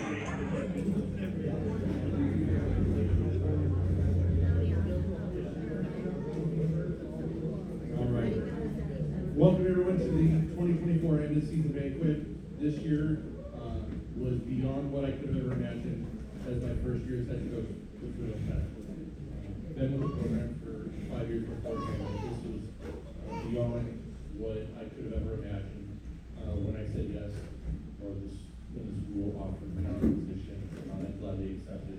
All right. Welcome everyone to the 2024 end of season banquet. This year was beyond what I could have ever imagined as my first year as head coach with Foothill Tech. Been with the program for 5 years before, and this was beyond what I could have ever imagined when I said yes, or when the school offered me the position. I'm glad they accepted.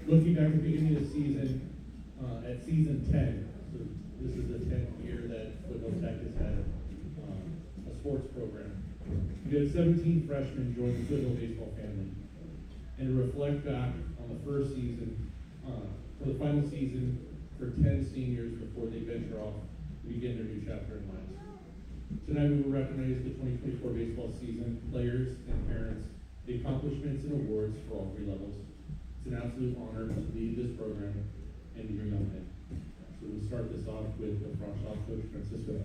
Looking back at the beginning of the season, at season 10, so this is the 10th year that Foothill Tech has had a sports program. We had 17 freshmen join the Foothill baseball family. And to reflect back on the first season, for the final season, for 10 seniors before they venture off to begin their new chapter in life. Tonight we will recognize the 2024 baseball season, players and parents, the accomplishments and awards for all three levels. It's an absolute honor to lead this program and your young men. So we'll start this off with the front shop coach, Francisco.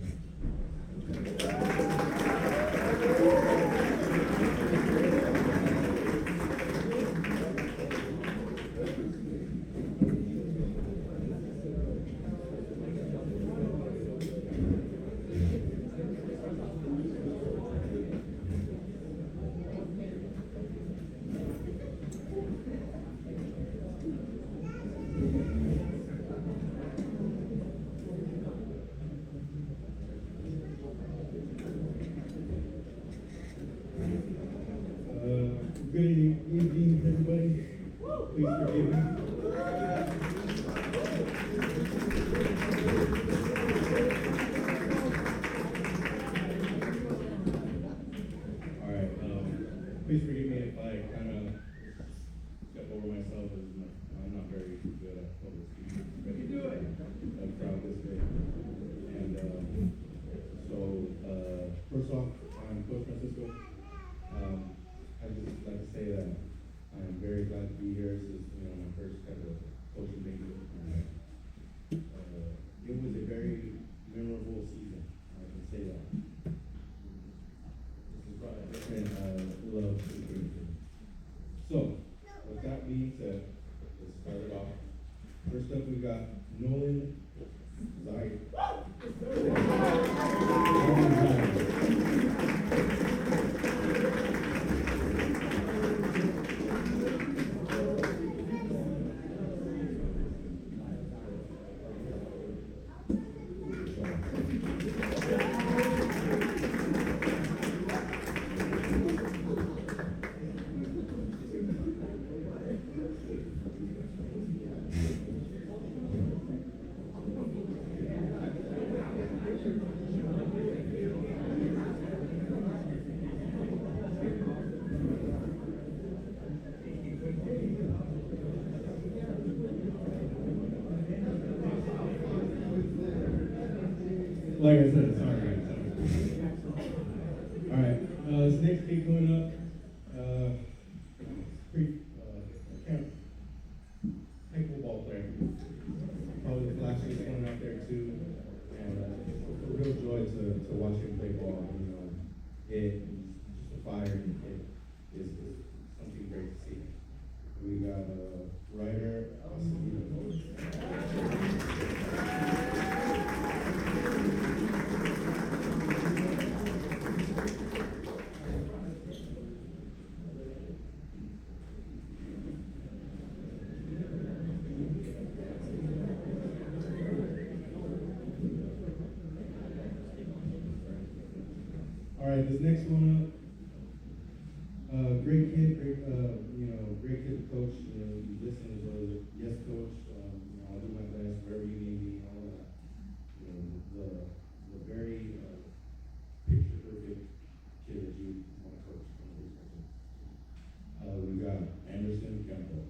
Good evening, everybody. Please forgive me. All right. Please forgive me if I kind of step over myself. I'm not very good at public speaking. But you do it. I'm proud this day. And first off, I'm Coach Francisco. I'd just like to say that I am very glad to be here. This is, my first kind of coaching meeting. It was a very memorable season. I can say that. This is probably a different love situation. So, with that being said, let's start it off. First up, we got Nolan Zayed. Like I said, sorry. All right, this next kid coming up, pickleball player. Probably the flashiest one out there too, and it's a real joy to watch him play ball. It's just a fire, and it is something great to see. We got Ryder. All right, this next one up, great kid, great kid to coach. You listen as well as yes, coach. I'll do my best wherever you need me. All that. The very picture perfect kid that you want to coach. We got Anderson Campbell.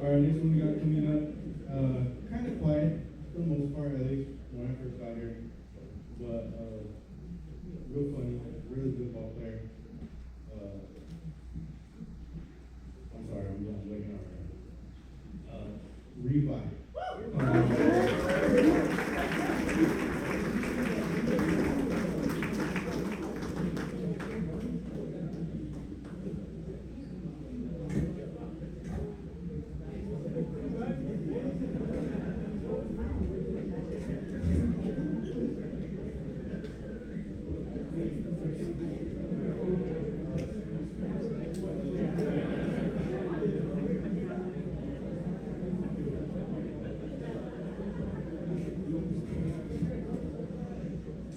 All right, next one we got coming up, but real funny, really good ball player. I'm sorry, I'm looking out right now.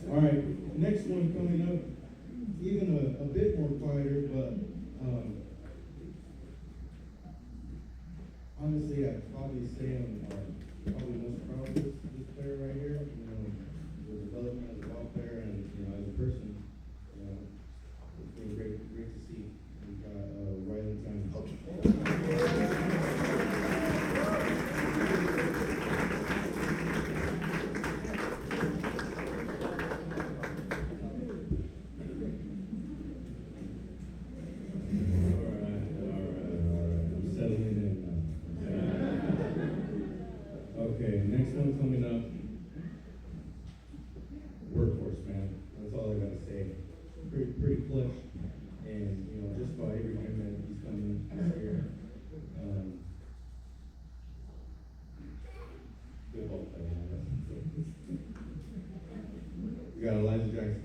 All right, next one coming up, even a bit more quieter, but honestly, I'd probably say I'm probably most proud of this player right here. You know, the development as a ball player and as a person. It's been great to see. We got Riley Time. Okay, next one coming up, workhorse, man. That's all I gotta say. Pretty clutch, and just about every game that he's coming this year. Good ball player, man. We got Elijah Jackson.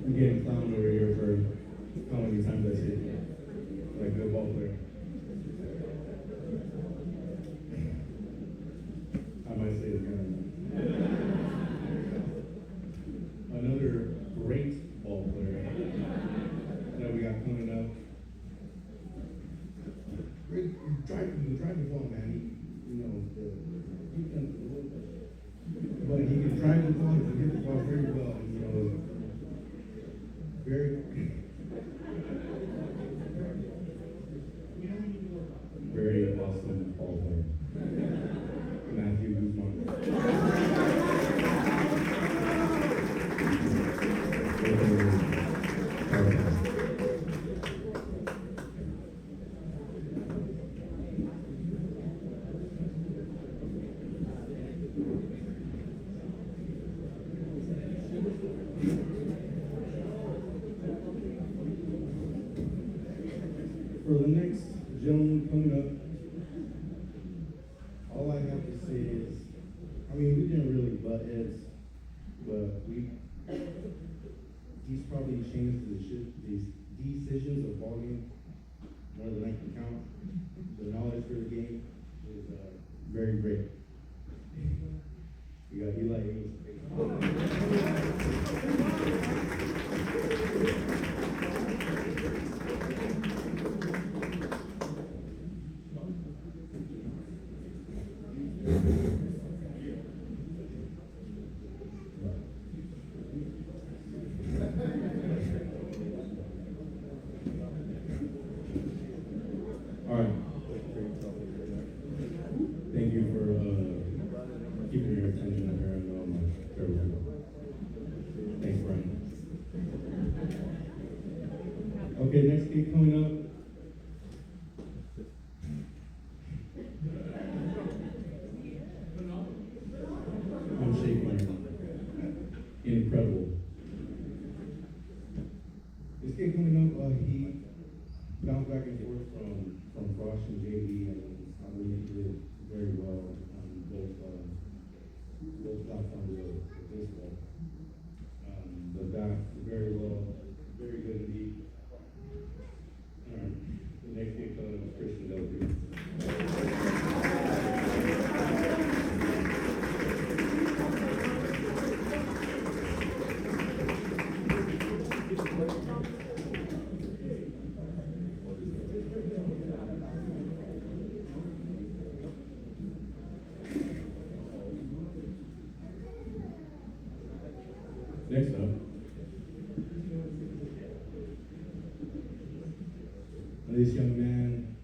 I'm getting clowned over here for how many times I say like good ball player. I might say it again. Another great ball player that we got coming up. Great driving ball, man. But he can drive the ball, he can hit the ball very well. Very awesome ball player. Matthew Guzman. For the next gentleman coming up, all I have to say is, we didn't really butt heads, but he's probably changed these decisions of ball game more than I can count. The knowledge for the game is very great. We got Eli Hayes. All right. Thank you for keeping your attention up here. I know I'm terrible. Thanks, Brian. Okay, next game coming up. I'm shaking. Incredible. This game coming up, he bounced back and forth from Frosh and JV, and he did very well on both platforms of baseball. The back very well, very good indeed. The next game coming up is Christian Delphi. Next up, this young man,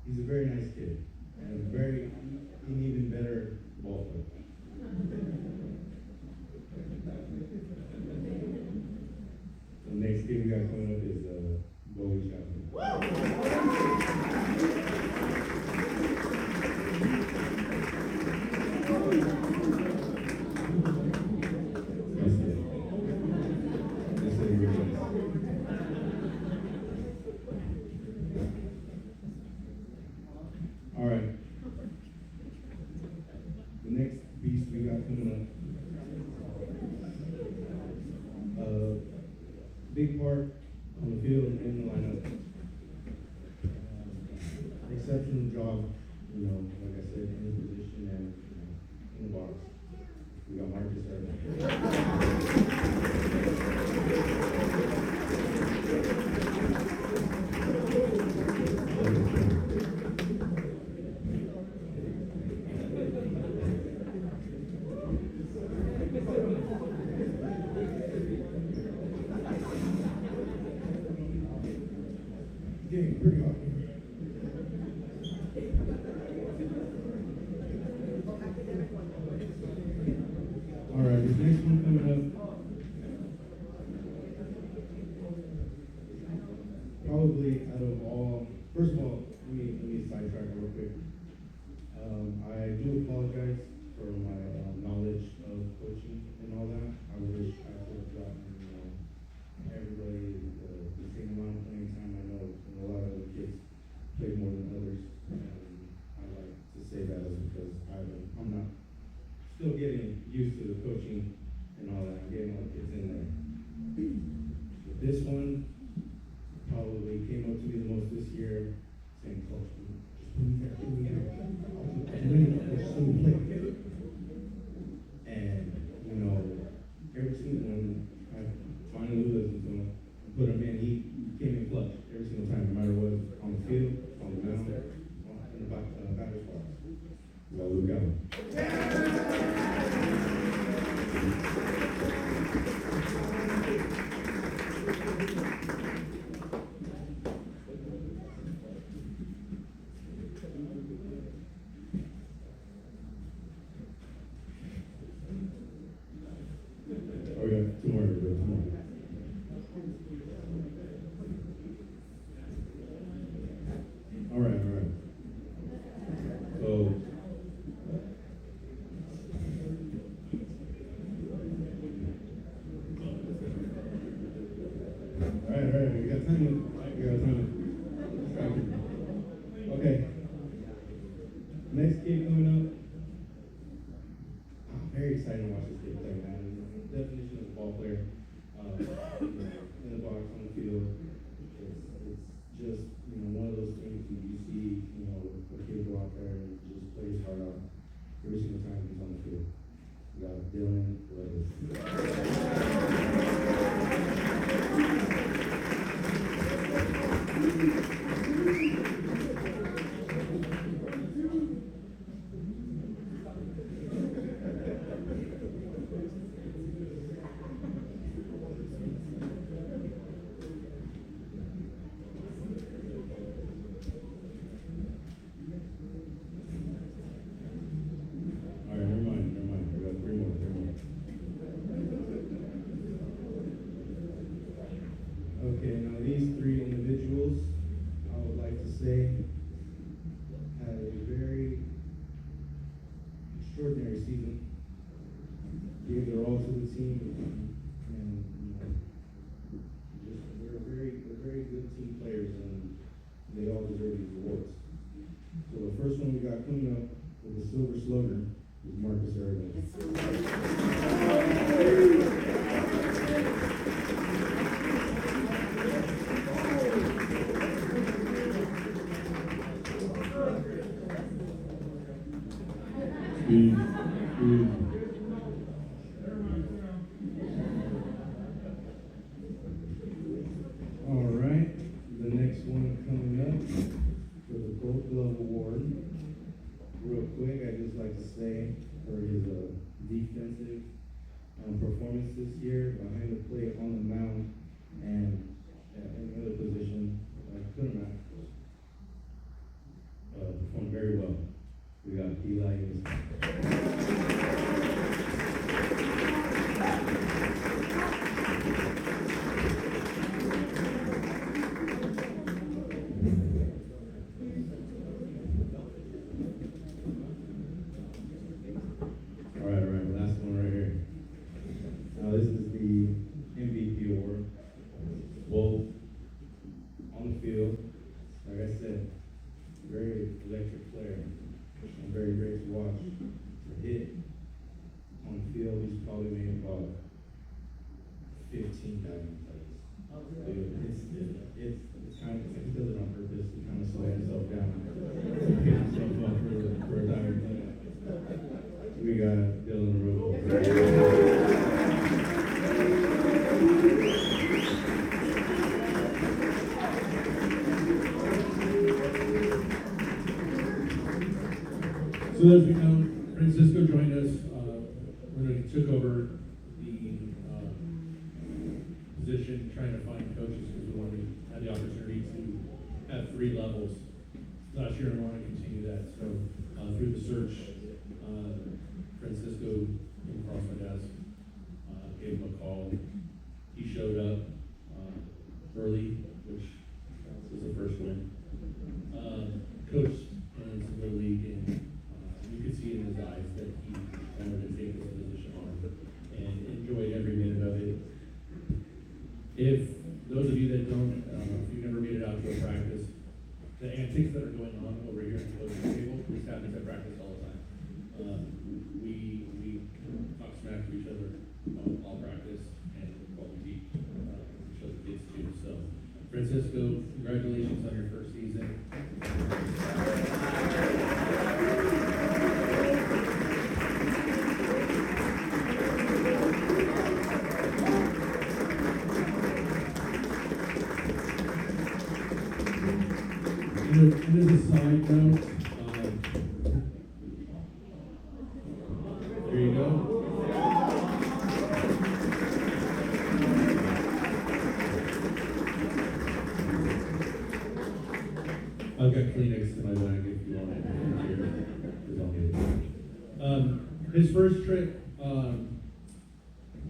he's a very nice kid and an even better ball player. The next kid we got coming up is Bowie Chapman. All right. The next beast we got coming up. Big part on the field and in the lineup. Exceptional job, like I said, in the position and in the box. We got Marcus getting pretty hot. All right, this next one coming up, probably out of all, first of all, let me sidetrack real quick. I do apologize for my knowledge of coaching and all that. I wish I could have gotten everybody the same amount of playing time. I know a lot of other kids play more than others, and I like to say that is because I'm not still getting used to the coaching and all that. I'm getting all the kids in there. But this one probably came up to me the most this year, saying, "Coach, just put me there, put me there. Just let me play." And every single one, I finally listened to him, put him in. He came in clutch every single time, no matter what, on the field, on the mound, in the batter's box. So we got him. Oh yeah, two more. All right. So, all right, we got time. Okay. Next kid coming up. I'm very excited to watch this kid play, man. Definition of a ball player. In the box, on the field. It's just, one of those things that you see, a kid go out there and just play his heart out every single time he's on the field. We got Dylan All right, never mind. We got three more. Okay, now these three individuals, I would like to say, had a very extraordinary season. Gave their all to the team, and they're very good team players, and they all deserve these awards. So the first one we got coming up with the Silver Slugger is Marcus Aragon. All right, the next one coming up down because it's kind of he does it on purpose. He kind of slows himself down to get himself up for a time. We got Dylan Rowe. So as we know, Francisco joined us when he took over the position, trying to find coaches because we wanted to have the opportunity to have 3 levels last year, and we want to continue that. So through the search, Francisco came across my desk, gave him a call. He showed up early, which was the first win. Coached in some little league, and you could see in his eyes that he wanted to take this position on and enjoyed every minute of it. If those of you that don't, if you've never made it out to a practice, the antics that are going on over here at the coaching table, this happens at practice all the time. We talk smack to each other all practice and what we teach, we show the kids too. So, Francisco, congratulations on your first season. And as a side note, there you go. I've got Kleenex in my bag if you want it. His first trip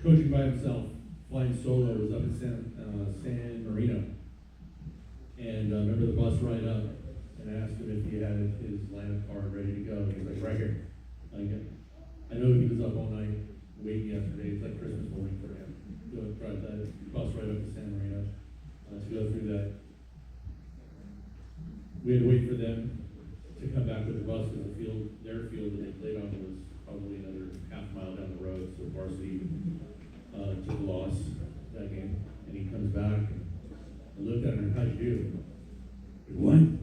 coaching by himself, flying solo, was up in San Marino. And remember the bus ride up, and I asked him if he had his lineup card ready to go. And he's like, right here. I know he was up all night waiting yesterday. It's like Christmas morning for him. Go drive that bus right up to San Marino to go through that. We had to wait for them to come back with the bus because their field that they played on was probably another half mile down the road. So varsity took a loss that game, and he comes back. I looked at him, how'd you do? He won.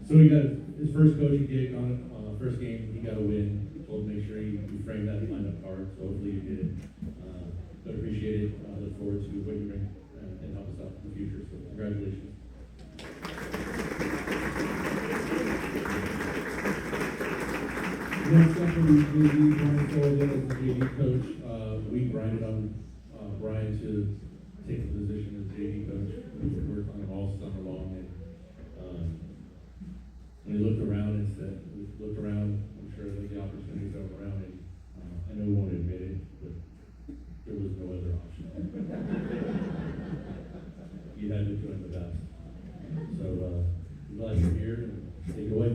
So he got his first coaching gig on first game. He got a win. Told him to make sure you framed that lineup card. So hopefully you did. But appreciate it. Look forward to what you bring and help us out in the future. So congratulations. Next up will be JV Brian Sullivan as the JV coach. We grinded on Brian to take the position as JV coach. We worked on him all summer long, and when we looked around, I'm sure that the opportunities that were around, and I know we won't admit it, but there was no other option. You had to join the best. So I'm glad you're here, and take it away.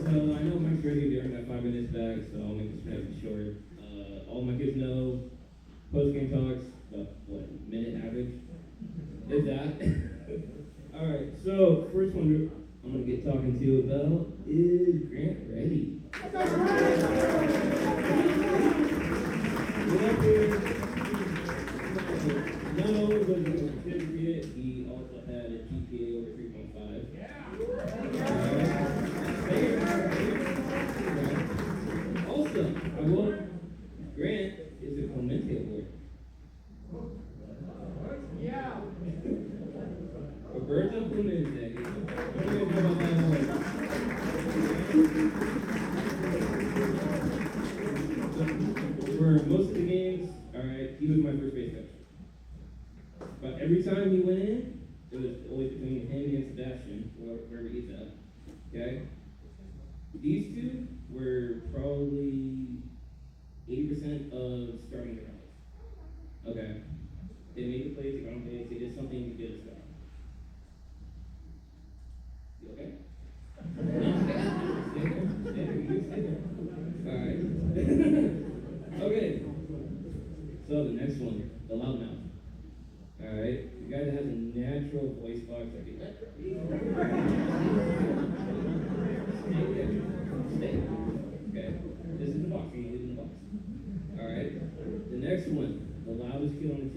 I know Mike's ready to got 5 minutes back, so I'll make this nice and short. All my kids know post-game talks, about what, minute average? Is that? Alright, so first one I'm gonna get talking to you about is Grant Ready. Not only was he a certificate, he also had a GPA over 3.5. Also, Grant is a Clemente Award. Yeah. Roberto Clemente. What do you know about that award? For most of the games, alright, he was my first base coach. But every time he went in, it was always between him and Sebastian, wherever he's at. Okay? These two were probably 80% of starting drives. Okay? They made the plays, they got on base, they did something to get us going. You okay? Stay there. Alright. Okay. So the next one, the loudmouth. Alright? The guy that has a natural voice box like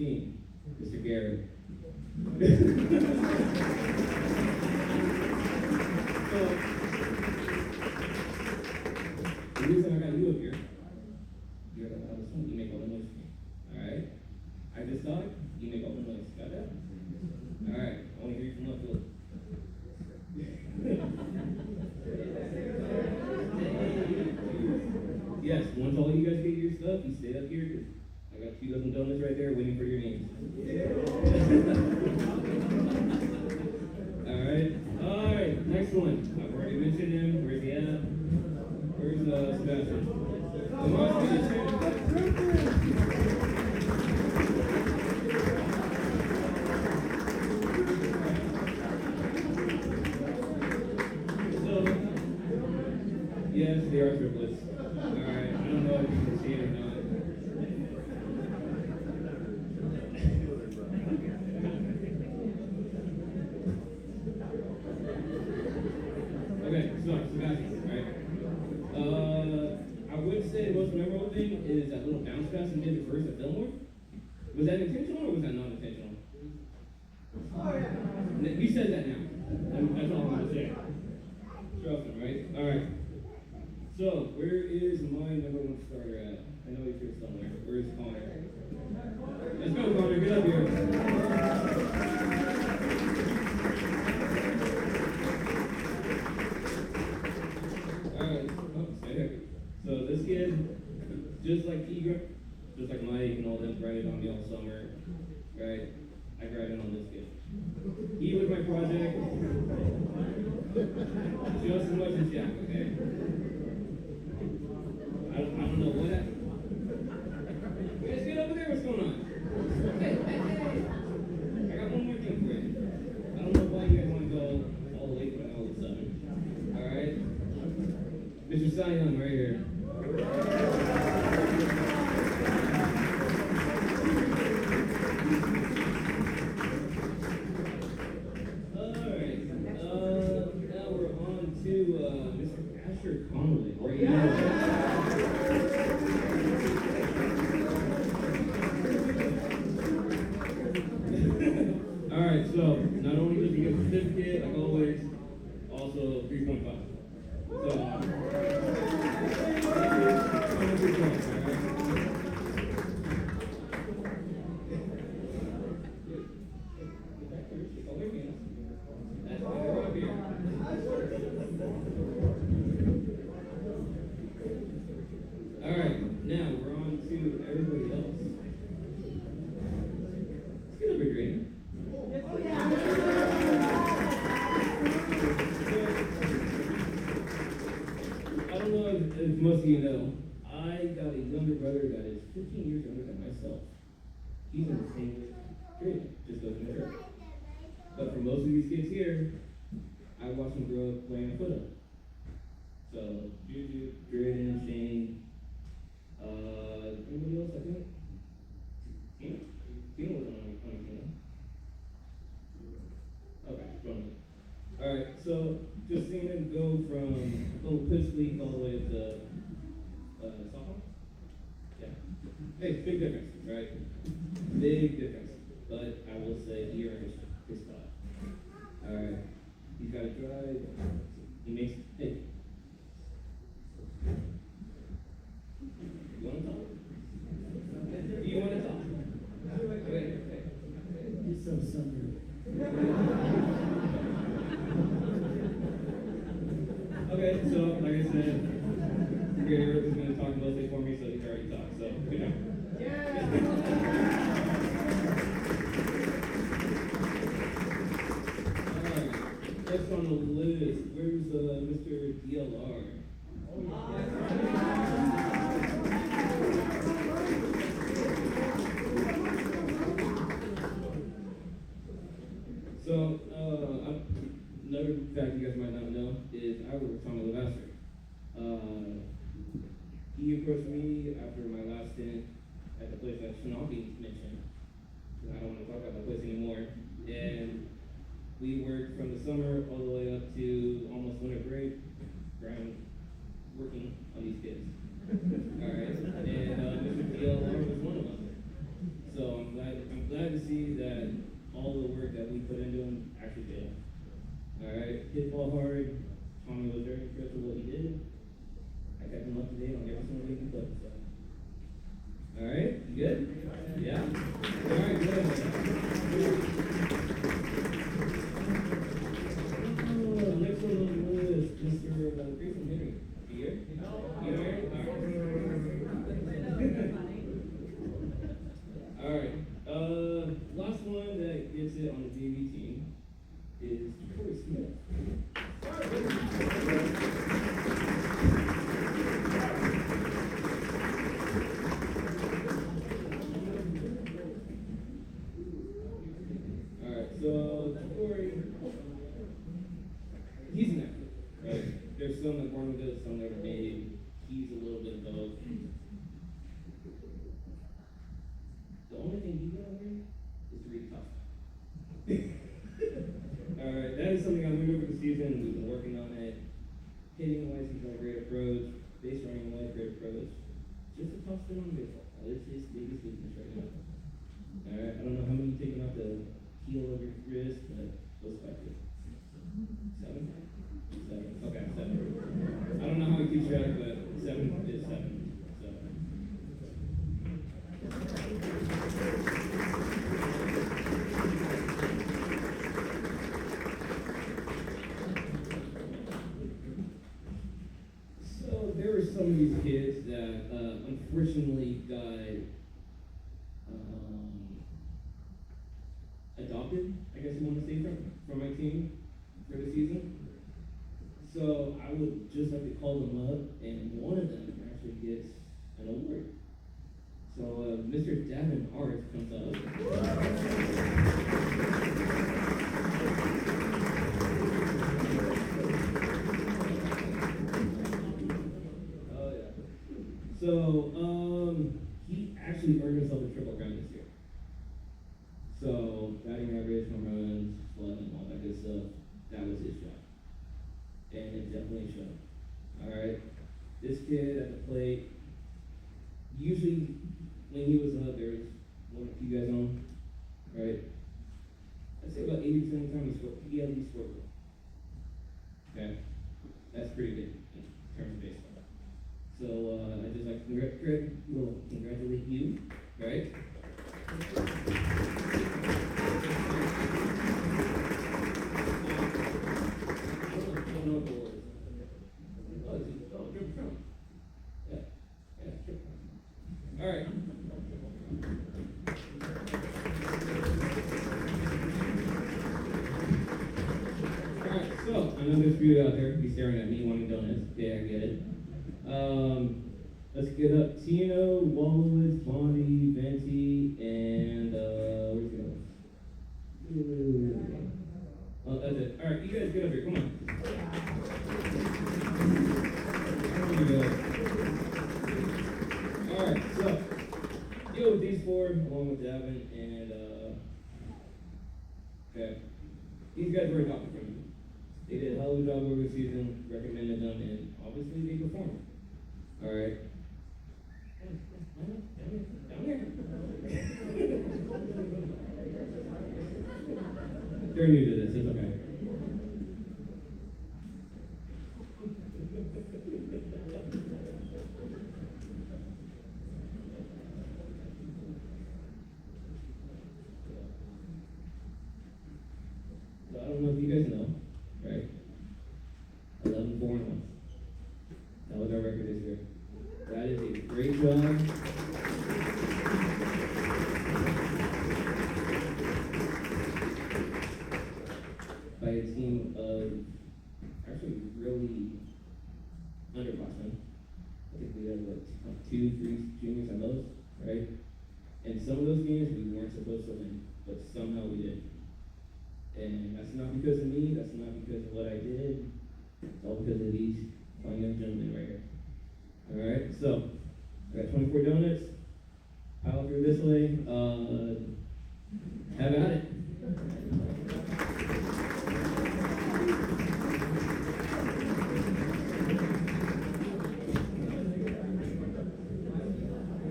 team, Mr. Garrett. So, the reason I got you up here, you're the loudest one, you make all the noise for me. Alright? I just thought, you make all the noise. Got that? Alright, I want to hear you from left field. Yes, once all you guys get your stuff, you stay up here, because I got 2 dozen donuts right there waiting for your names. Alright, next one. I've already mentioned him. Where's he at? Where's Sebastian? Come on, Sebastian. Yes, they are triplets. Alright, I don't know if you can see it or not. Okay, so Sebastian, alright. I would say the most memorable thing is that little bounce pass he did at first at Fillmore. Was that intentional or was that not intentional? He said that now. That's all I'm gonna say. Trust him, right? Alright. So, where is my number 1 starter at? I know he's here somewhere. Where's Connor? Let's go, Connor. Get up here. Alright. Oh, stay here. So, this kid, just like Eager, just like Mike and all them, grinded on me all summer. Right? I grinded on this kid. He was my project. Just as much as Jack, okay? I don't know what happened. You guys get over there, what's going on? Hey. I got one more thing for you. I don't know why you guys want to go all the way from all of a sudden. Alright? Mr. Sion right here. Alright. Now we're on to Mr. Asher Connolly right here. Alright, so not only does he get a certificate, like always, also 3.5. So, Alright, now we're on to everybody else. Let's get a big rating. I don't know if most of you know, I got a younger brother that is 15 years younger than myself. He's in the same grade, just goes in the church. But for most of these kids here, I watched them grow up playing Foothill. So, Juju, Drayden, Shane, anybody else, I think? Tina wasn't on the team. Okay, wrong. Alright, so just seeing him go from little pitch league all the way to sophomore? Yeah. Hey, big difference, right? Big difference. But I will say he earned his spot. Alright. He's got to drive. He makes, hey. You want to talk? Do you want to talk? Okay. He's so summery. Okay, so like I said, Gary is going to talk mostly for me, so he already talked. So good job. Alright, next on the list, where's Mr. DLR? So, another fact you guys might not know is I work with Tommy Levasseur. He approached me after my last stint at the place that should not be mentioned. I don't want to talk about that place anymore. And we worked from the summer all the way up to almost winter break, working on these kids. Alright, and Mr. DLR was one of them. So I'm up to date on every single game we play. So. All right, you good? Yeah. All right, good. Next one on the list, Mr. Grayson Henry. You here? No. You here? All right. Last one that gets it on the JV team is Corey Smith. All right, so Corey, he's an actor, right? There's some that born with it, some that are made. He's a little bit of both. The only thing he got here is to read tough. Alright, that is something I learned over the season. We've been working on it. Hitting wise, he's got a great approach. Base running wise, great approach. Just a tough spin on baseball. It's his biggest weakness right now. Alright, I don't know how many you've taken off the heel of your wrist, but those 5 feet. 7? 7. Okay, 7. I don't know how he keeps track, but 7 is 7. So. So there were some of these kids that unfortunately got adopted, I guess you want to say, from my team for the season. So I would just have to call them up, and one of them actually gets an award. So Mr. Davin Art comes up. Oh yeah. So he actually earned himself a triple crown this year. So batting average, home runs, slugging, all that good stuff. That was his job. And it definitely showed. Alright. This kid at the plate, usually when he was up, there was one or two guys on, right? I'd say about 80% of the time he at least scored. Okay? That's pretty good in terms of baseball. So I just like to congratulate you, right? Alright. Alright, so I know there's food out there. Be staring at me wanting donuts. Yeah, I get it. Let's get up Tino, Wallowitz, Bondi, Venti, and where's the other? Oh, that's it. Alright, you guys get up here. Come on. There we go. Alright, so deal with these 4 along with Davin and okay. These guys were adopted from me. They did a hell of a job over the season, recommended them, and obviously they performed. Alright. Down here. They're new to this, it's okay. So I don't know if you guys know, right? 11-4-1. That was our record this year. That is a great job. By a team of actually really underclassmen. I think we had like 2, 3 juniors at most, right? And some of those games we weren't supposed to win, but somehow we did. And that's not because of me, that's not because of what I did, it's all because of these fine young gentlemen right here. Alright, so I got 24 donuts, pile through this way, have at it.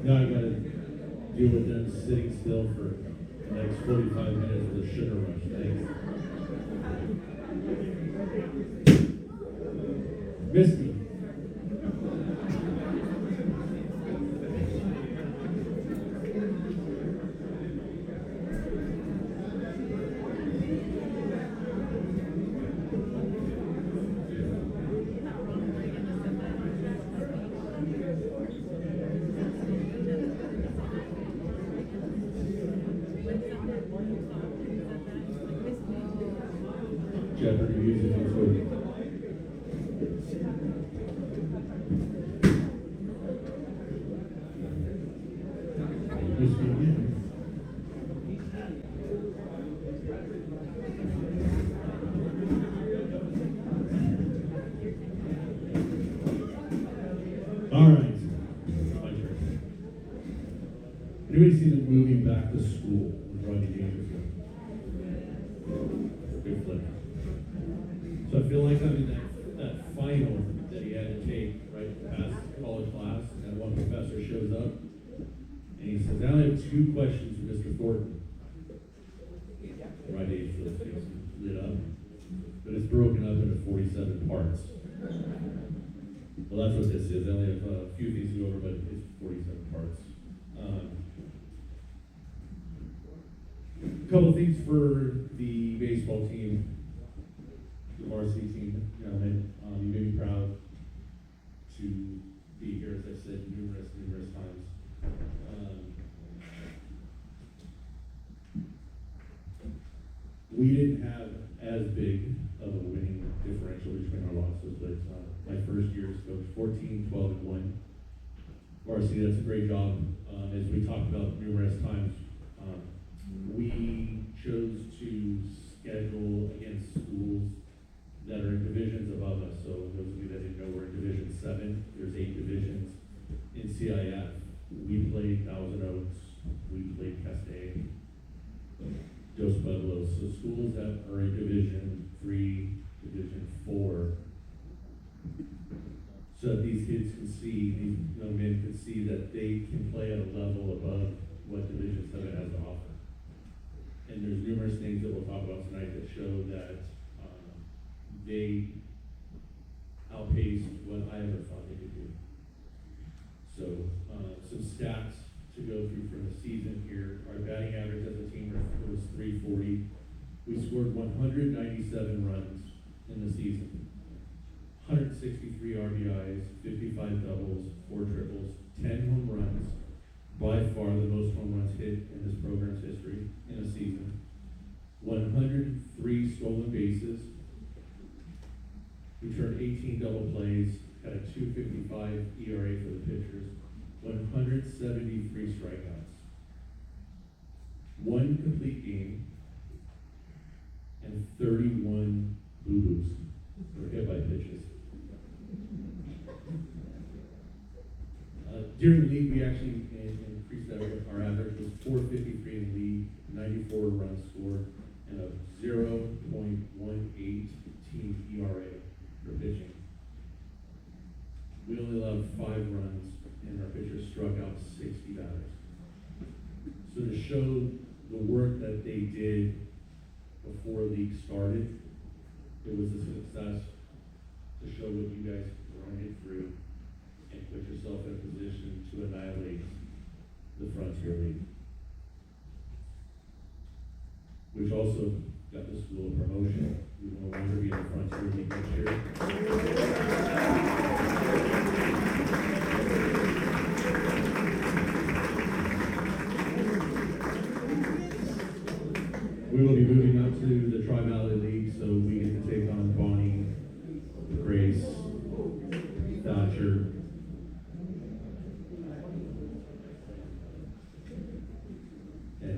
Now I gotta deal with them sitting still for the next 45 minutes with a sugar rush. Thanks. Missed me. Jeopardy music on Foothill. All right. My turn. Anybody see them moving back to school with Rodney Dangerfield? Good flip. So I feel like I'm in that final that he had to take right past college class, and one professor shows up, and he says, "I only have two questions for Mr. Thornton." Rodney Dangerfield's face lit up, but it's broken up into 47 parts. Well, that's what this is. I only have a few things to go over, but it's 47 parts. A couple things for the baseball team, the varsity team, gentlemen. You made me proud to be here, as I said numerous times. We didn't have as big of a winning differential between our losses, but my first year as coach, 14, 12, and 1. Varsity, that's a great job. As we talked about numerous times, we chose to schedule against schools that are in divisions above us. So those of you that didn't know, we're in Division 7. There's 8 divisions in CIF. We played Thousand Oaks. We played Castaic, Dos Pueblos. So schools that are in Division 3, Division 4, so that these kids can see, these young men can see that they can play at a level above what Division 7 has to offer. And there's numerous things that we'll talk about tonight that show that they outpaced what I ever thought they could do. So some stats to go through from the season here. Our batting average as a team was .340. We scored 197 runs in the season. 163 RBIs, 55 doubles, 4 triples, 10 home runs. By far the most home runs hit in this program's history in a season. 103 stolen bases. We turned 18 double plays, had a 2.55 ERA for the pitchers. 173 strikeouts. 1 complete game, and 31 boo-boos were hit by pitches. During the league, we actually increased our average was .453 in the league, 94 runs scored, and a 0.18 team ERA for pitching. We only allowed 5 runs, and our pitchers struck out 60 batters. So to show the work that they did before league started, it was a success. To show what you guys run it through and put yourself in a position to annihilate the Frontier League, which also got the school a promotion. We will no longer be in the Frontier League next year. We will be moving up to the Tri-Valley League, so we get to take on Bonnie, Grace, Thatcher, and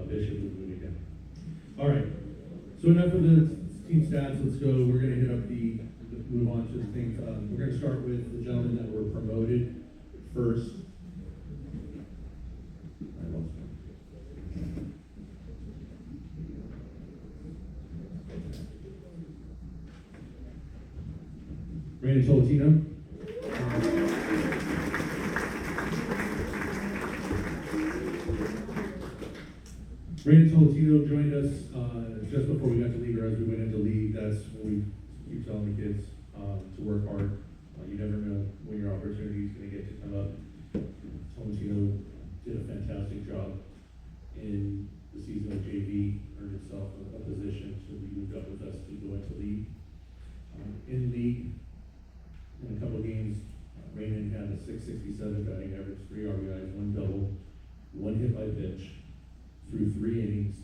Bishop is moving down. All right. So enough of the team stats. Let's go. We're going to move on to the things. We're going to start with the gentlemen that were promoted first. I lost one. Randy Tolentino. Randy Tolentino joined us just before we got to league, or as we went into league. That's when we keep telling the kids to work hard. You never know when your opportunity is going to get to come up. Tolentino did a fantastic job in the season of JV, earned himself a position to be moved up with us to go into league. In league, in a couple of games, Raymond had a .667 batting average, 3 RBIs, 1 double, 1 hit by pitch, through 3 innings.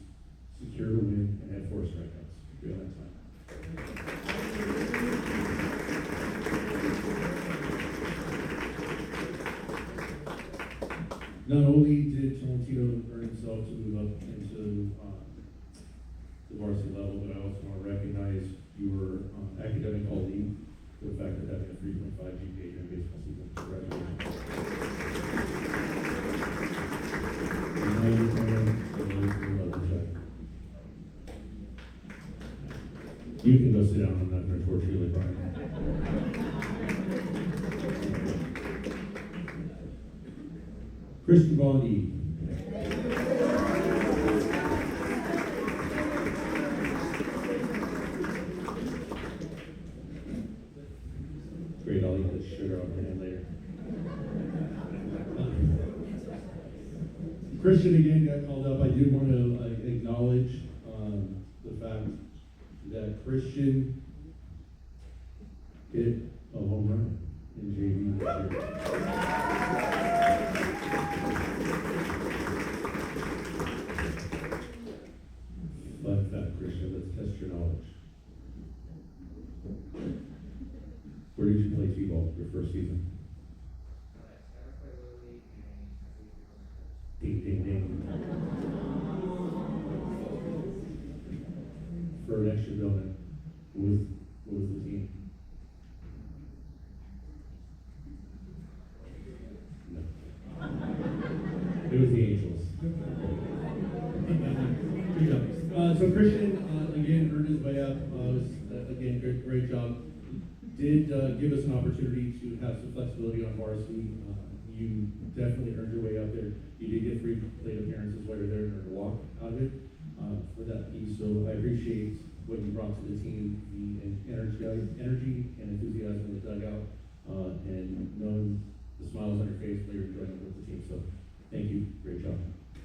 So secured a win, and had 4 strikeouts. Good on that time. Not only did Tolentino earn himself to move up into the varsity level, but I also want to recognize your academic colleague for the fact that having a 3.5 GPA during baseball season. Congratulations. And now you're playing at the local level, Jack. You can go sit down. I'm not going to torture you like Brian. Christian Bondi. Great, I'll eat this sugar on my hand later. Christian again got called up. I did want to acknowledge the fact that Christian hit a home run in JV this year. Fun fact, Christian, let's test your knowledge. Where did you play t-ball your first season? Ding, ding, ding. For an extra donut, what was the team? No. It was the Angels. So Christian, again, earned his way up. Again, great job. Did give us an opportunity to have some flexibility on varsity. You definitely earned your way up there. You did get 3 plate appearances while you're there and earned a walk out of it for that piece. So I appreciate what you brought to the team, the energy and enthusiasm in the dugout, and knowing the smiles on your face while you're enjoying with the team. So thank you. Great job.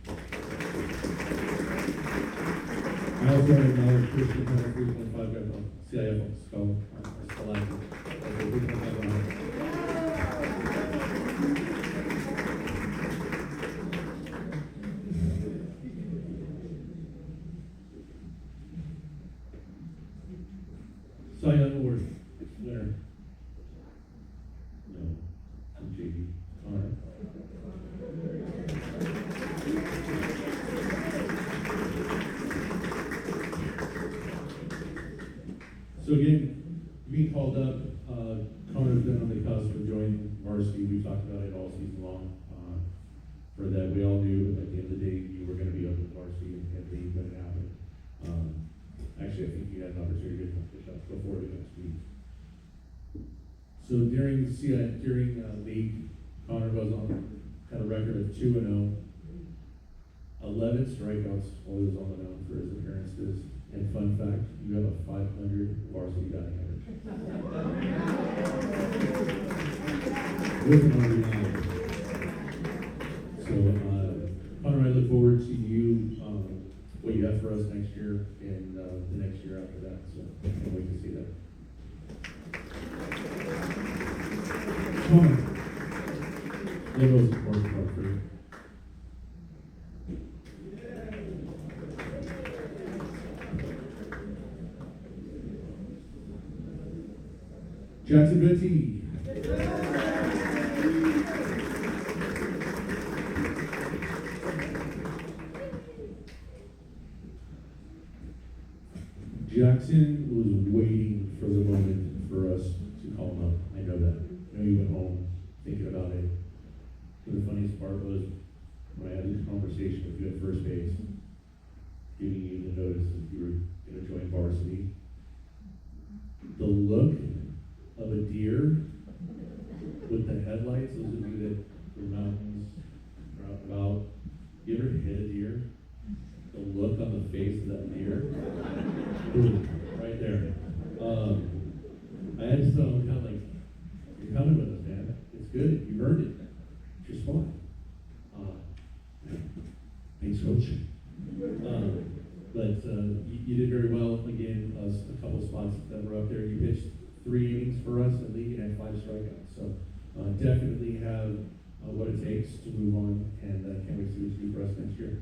I also want to acknowledge Christian had a 3.5 CIF scholar. I still like it. Cy Young Award winner. No, I'm JV. All right. So again, being called up, Connor's been on the cusp of joining varsity. We talked about it all season long. For that, we all knew at the end of the day you were going to be up with varsity and everything was going to happen. Actually, I think you had an opportunity to push up before the next week. So during league, Connor goes on had a record of 2-0, 11 strikeouts while he was on the mound for his appearances. And fun fact, you have a 500 varsity batting average. With an RBI. So, Connor, I look forward to you, what you have for us next year and the next year after that. So, I can't wait to see that. Connor, the most important part for you. Jackson Betty. Jackson was waiting for the moment for us to call him up. I know that. I know you went home thinking about it. But the funniest part was when I had this conversation with you at first base, giving you the notice that you were going to join varsity. The look of a deer with the headlights, those of you that were mountains or out and about, you ever hit a deer? The look on the face of that deer, boom, right there. I had to tell him, kind of like, you're coming with us, man. It's good, you've earned it. It's your spot. Thanks, coach. But you did very well. Again, a couple spots that were up there. You pitched 3 innings for us in league and 5 strikeouts. So definitely have what it takes to move on, and can't wait to see what you do for us next year.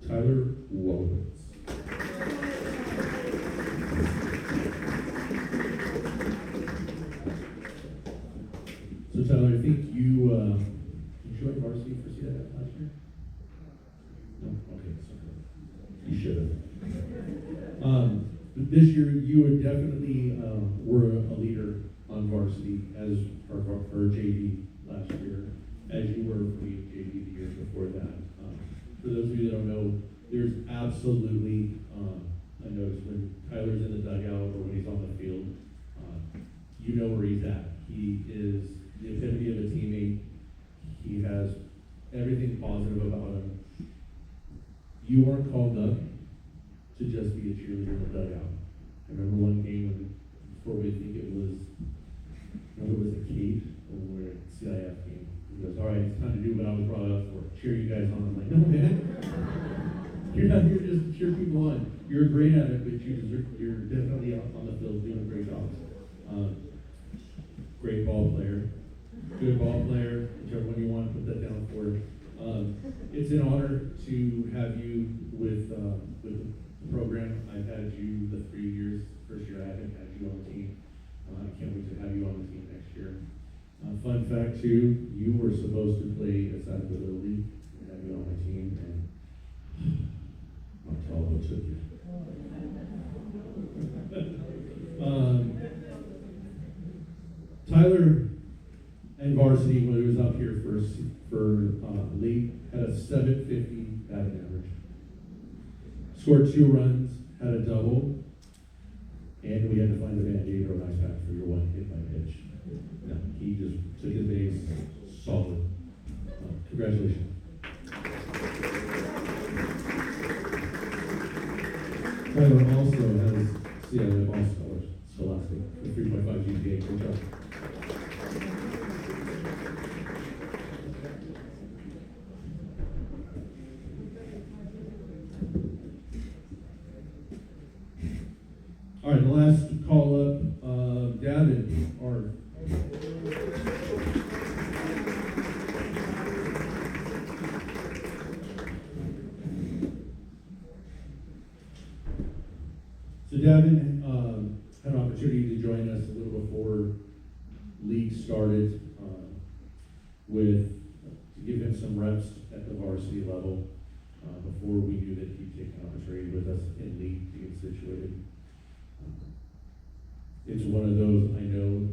Tyler Wolowitz. So Tyler, I think you joined varsity for CIF last year? No? Okay, sorry. You should have. But this year, you would definitely were a leader on varsity as our JV last year, as you were for the JV the year before that. For those of you that don't know, there's absolutely a notice when Tyler's in the dugout or when he's on the field, you know where he's at. He is the epitome of a teammate. He has everything positive about him. You weren't called up to just be a cheerleader in the dugout. I remember one game when, before we think it was a Kate or a CIF game. He goes, all right, it's time to do what I was brought up for. Cheer you guys on. I'm like, no, man. You're not here just to cheer people on. You're great at it, but you're definitely out on the field doing a great job. Great ball player. Good ball player, whichever one you want to put that down for. It's an honor to have you with the program. I've had you the 3 years. First year I haven't had you on the team. I can't wait to have you on the team next year. Fun fact too, you were supposed to play aside of the Little League and have you on my team, and Montalvo took you. Tyler and varsity, when he was up here for league, had a 750 batting average. Scored 2 runs, had a double, and we had to find a Band-Aid or an ice pack for your one hit by pitch. No, he just took his base solid. Congratulations. Tyler also has CIF All Scholars, Scholastic, with 3.5 GPA. Good job. All right, the last call up, Davin, our so Davin had an opportunity to join us a little before league started, to give him some reps at the varsity level before we knew that he'd take an opportunity with us in league to get situated. It's one of those, I know,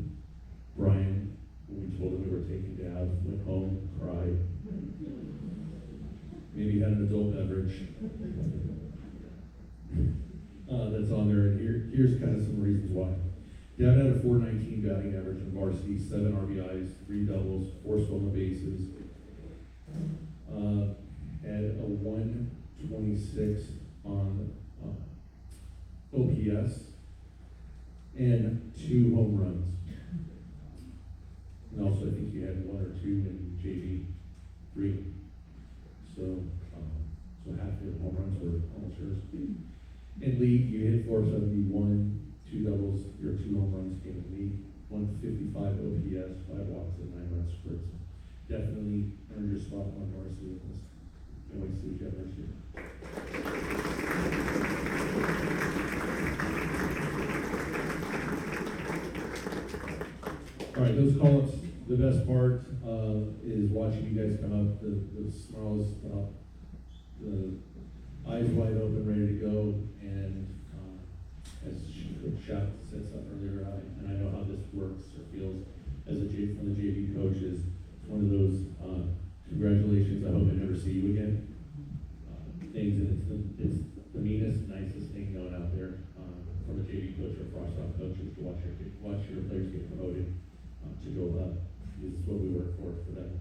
Brian, when we told him we were taking Dav, went home, cried. Maybe had an adult beverage. That's on there, and here's kind of some reasons why. Dav had a 419 batting average in varsity, 7 RBIs, 3 doubles, 4 stolen bases. Had a 126 on OPS. And 2 home runs. And also, I think you had 1 or 2 in JV, 3. So half your home runs were almost yours. In league, you hit 471, 2 doubles, your 2 home runs came in league, 155 OPS, 5 walks, and 9 runs scored. So definitely earned your spot on varsity with us. Can't wait to see what you have next year. All right, those call-ups, the best part is watching you guys come up, the smiles, the eyes wide open, ready to go, and as Coach Schaff said something earlier, and I know how this works or feels as from the JV coaches, it's one of those congratulations, I hope I never see you again things, and it's the meanest, nicest thing going out there from a JV coach or cross-off coaches to watch your players get promoted. To go up. This is what we work for them.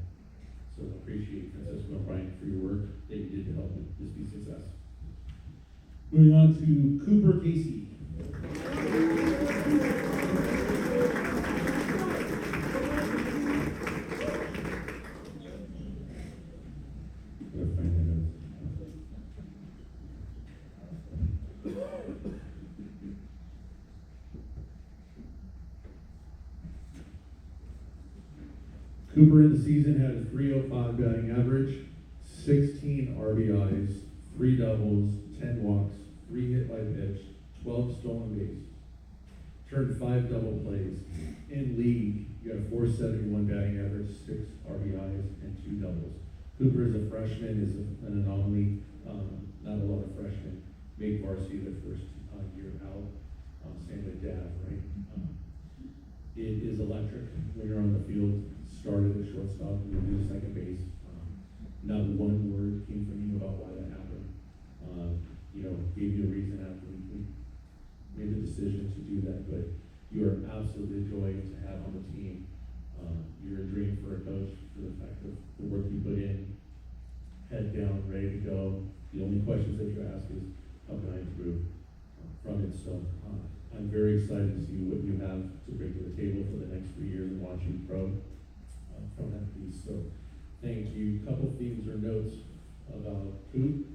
So I appreciate Francisco and Brian for your work that you did to help this be a success. Moving on to Cooper Casey. Cooper in the season had a 305 batting average, 16 RBIs, 3 doubles, 10 walks, 3 hit by pitch, 12 stolen base, turned 5 double plays. In league, you got a 471 batting average, 6 RBIs, and 2 doubles. Cooper as a freshman is an anomaly. Not a lot of freshmen make varsity their first year out. Same with Dav, right? It is electric when you're on the field. Started at shortstop and moved to second base. Not one word came from you about why that happened. Gave you a reason after we made the decision to do that, but you are absolutely a joy to have on the team. You're a dream for a coach for the fact of the work you put in, head down, ready to go. The only questions that you ask is, how can I improve from it? So I'm very excited to see what you have to bring to the table for the next 3 years and watch you grow from that piece. So thank you. Couple themes or notes about Coop.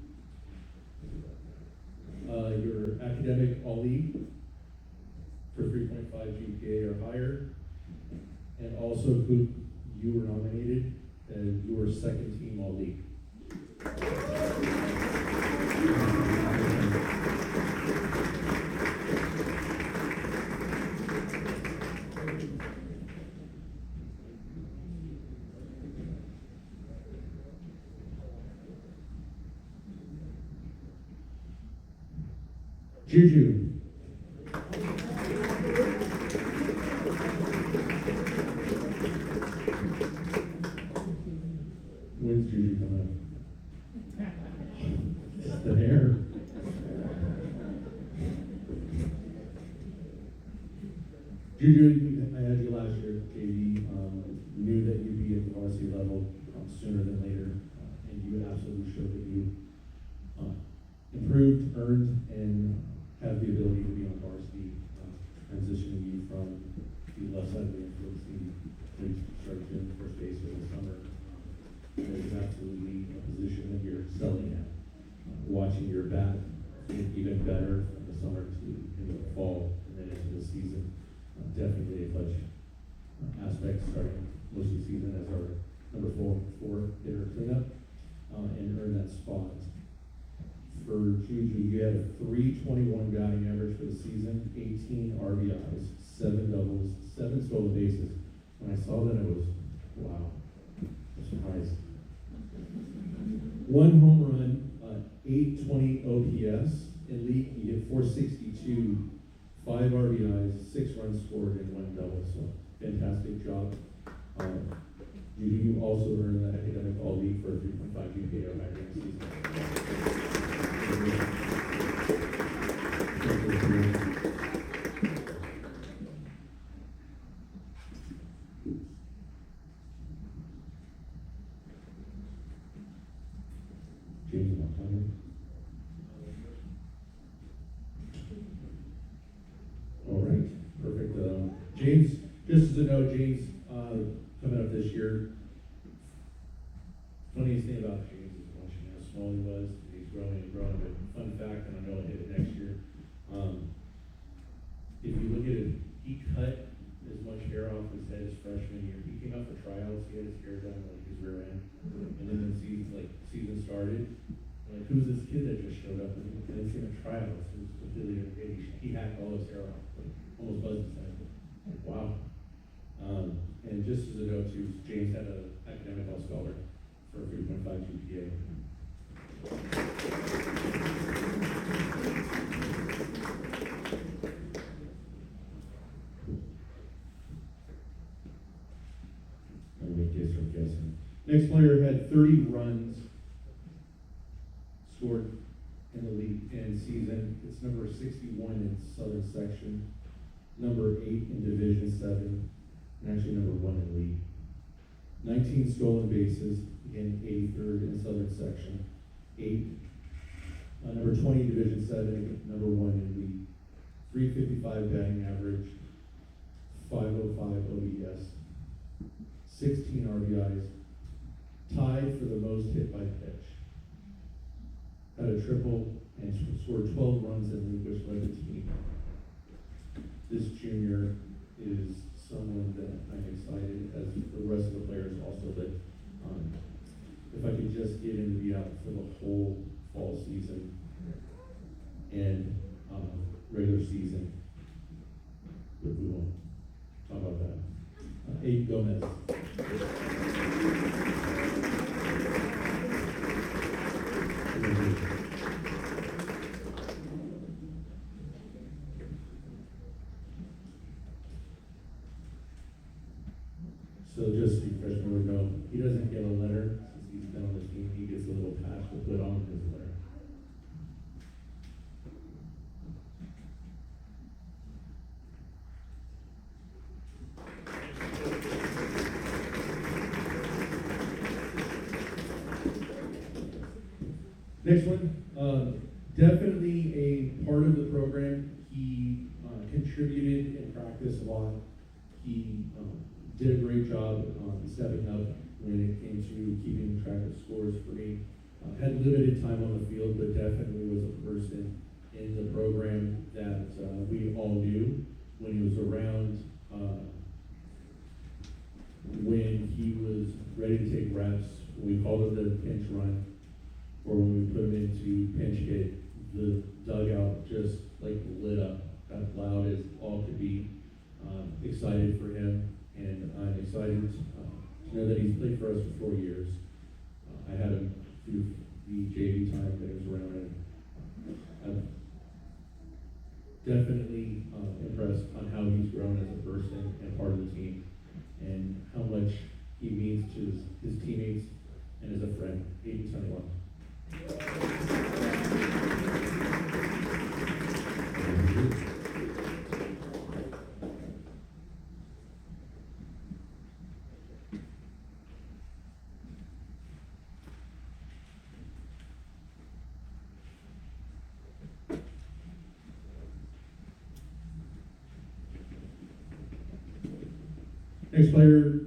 Your academic all-league for 3.5 GPA or higher. And also, Coop, you were nominated as your second team all-league. Juju. When's Juju coming up? It's the hair. Juju, I had you last year, JV. Knew that you'd be at the varsity level sooner than later, and you absolutely showed that you improved, earned, and have the ability to be on varsity, transitioning you from the left side of the infield team to start doing first base for the summer. It is absolutely a position that you're excelling at. Watching your bat get even better from the summer to into the fall and then into the season. Definitely a clutch aspect starting most of the season as our number four hitter cleanup and earn that spot. For Juju, you had a 321 batting average for the season, 18 RBIs, 7 doubles, 7 stolen bases. When I saw that, I was, wow, surprised. 1 home run, 820 OPS. In league, you hit 462, 5 RBIs, 6 runs scored, and 1 double. So, fantastic job. You also earned that academic all-league for a 3.5 GPA or higher during the season. James Montana. All right, perfect. James, just as a note, James, coming up this year, funniest thing about James is watching how small he was. He's growing and growing, but fun fact, and I know I'll hit it next year. If you look at it, he cut as much hair off his head his freshman year. He came out for tryouts, he had his hair down like his rear end. And then when season started, like, who's this kid that just showed up? And I didn't see him at tryouts. It was completely unpaid. He hacked all his hair off, like, almost buzzed his head. Like, wow. And just as a note too, James had an academic all-scholar for a 3.5 GPA. I'm going to guess or guessing. Next player had 30 runs scored in the league and season. It's number 61 in Southern Section, number 8 in Division 7, and actually number 1 in league. 19 stolen bases, again 83rd in Southern Section, 8. Number 20 in Division 7, number 1 in league. 355 batting average, 505 OES, 16 RBIs, tied for the most hit by pitch. Had a triple and scored 12 runs in league, which led the team. This junior is someone that I'm excited as for rest of the players also, but if I could just get him to be out for the whole fall season and regular season, but we won't talk about that. Abe Gomez. So just so you freshmen would know, he doesn't get a letter since he's been on the team. He gets a little patch to put on his letter. Next one, definitely a part of the program. He contributed in practice a lot. He did a great job stepping up when it came to keeping track of scores for me. Had limited time on the field, but definitely was a person in the program that we all knew when he was around, when he was ready to take reps. We called it the pinch run, or when we put him into pinch hit, the dugout just like lit up, got loud as all could be. Excited for him, and I'm excited to know that he's played for us for 4 years. I had him through the JV time that he was around, and I'm definitely impressed on how he's grown as a person and part of the team, and how much he means to his teammates and as a friend. Aiden Sunnylaw. Next player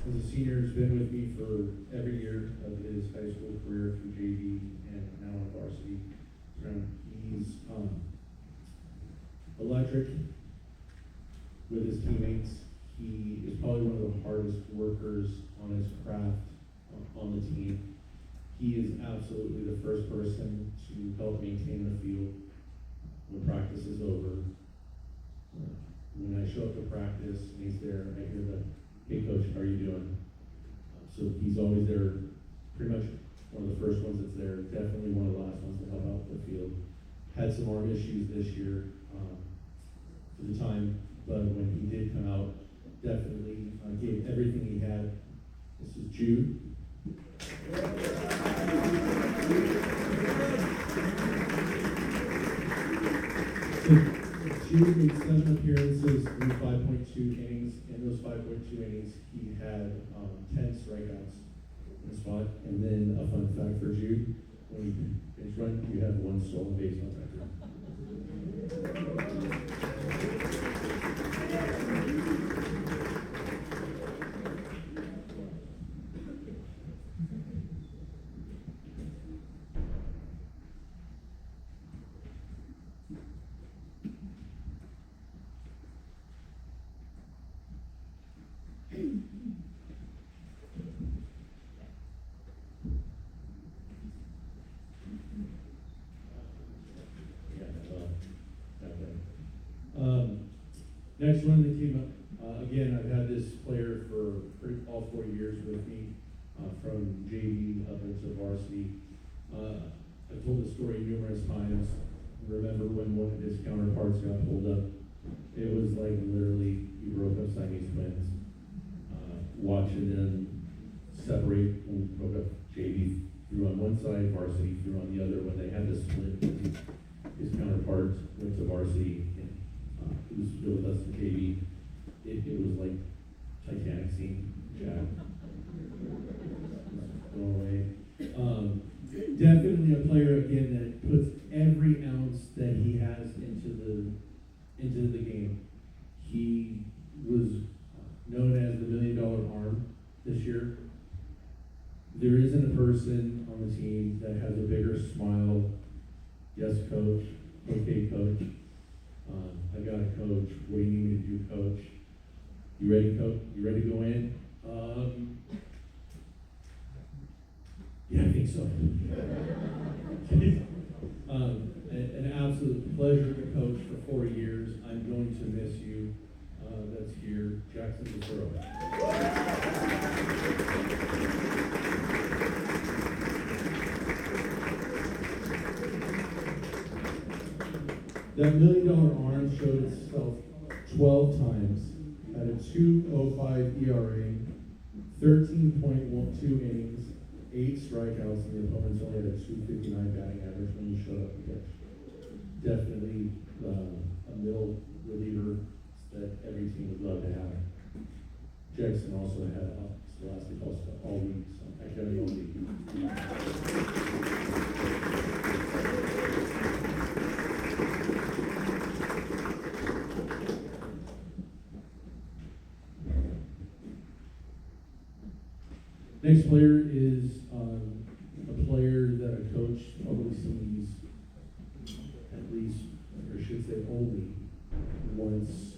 is a senior, has been with me for every year of his high school career through JV and now on varsity. He's electric with his teammates. He is probably one of the hardest workers on his craft on the team. He is absolutely the first person to help maintain the field when practice is over. When I show up to practice and he's there, I hear the, "Hey coach, how are you doing?" So he's always there, pretty much one of the first ones that's there, definitely one of the last ones to help out the field. Had some arm issues this year for the time, but when he did come out, definitely gave everything he had. This is Jude. Jude made 7 appearances through 5.2 innings. In those 5.2 innings, he had 10 strikeouts in the spot. And then a fun fact for Jude, when you bench run, you have 1 stolen base on record. Next one that came up, again, I've had this player for all 4 years with me, from JV up into varsity. I've told this story numerous times. Remember when one of his counterparts got pulled up? It was like literally, he broke up Siamese twins. Watching them separate, when broke up JV, threw on one side, varsity threw on the other. When they had to split, his counterpart went to varsity. He was still with us in JV. It was like Titanic scene. Yeah. Going away. Definitely a player again that puts every ounce that he has into the game. He was known as the $1 million arm this year. There isn't a person on the team that has a bigger smile. Yes, coach. Okay, coach. I got it, coach. What do you need me to do, coach? You ready, coach? You ready to go in? Yeah, I think so. An absolute pleasure to coach for 4 years. I'm going to miss you. That's here, Jackson Deferral. That $1 million arm showed itself 12 times, had a 2.05 ERA, 13.12 innings, 8 strikeouts, and the opponents only had a 259 batting average when you showed up to pitch. Definitely a middle reliever that every team would love to have. Jackson also had a scholastic all week, so actually all week. Next player is a player that a coach probably sees at least, or I should say only, once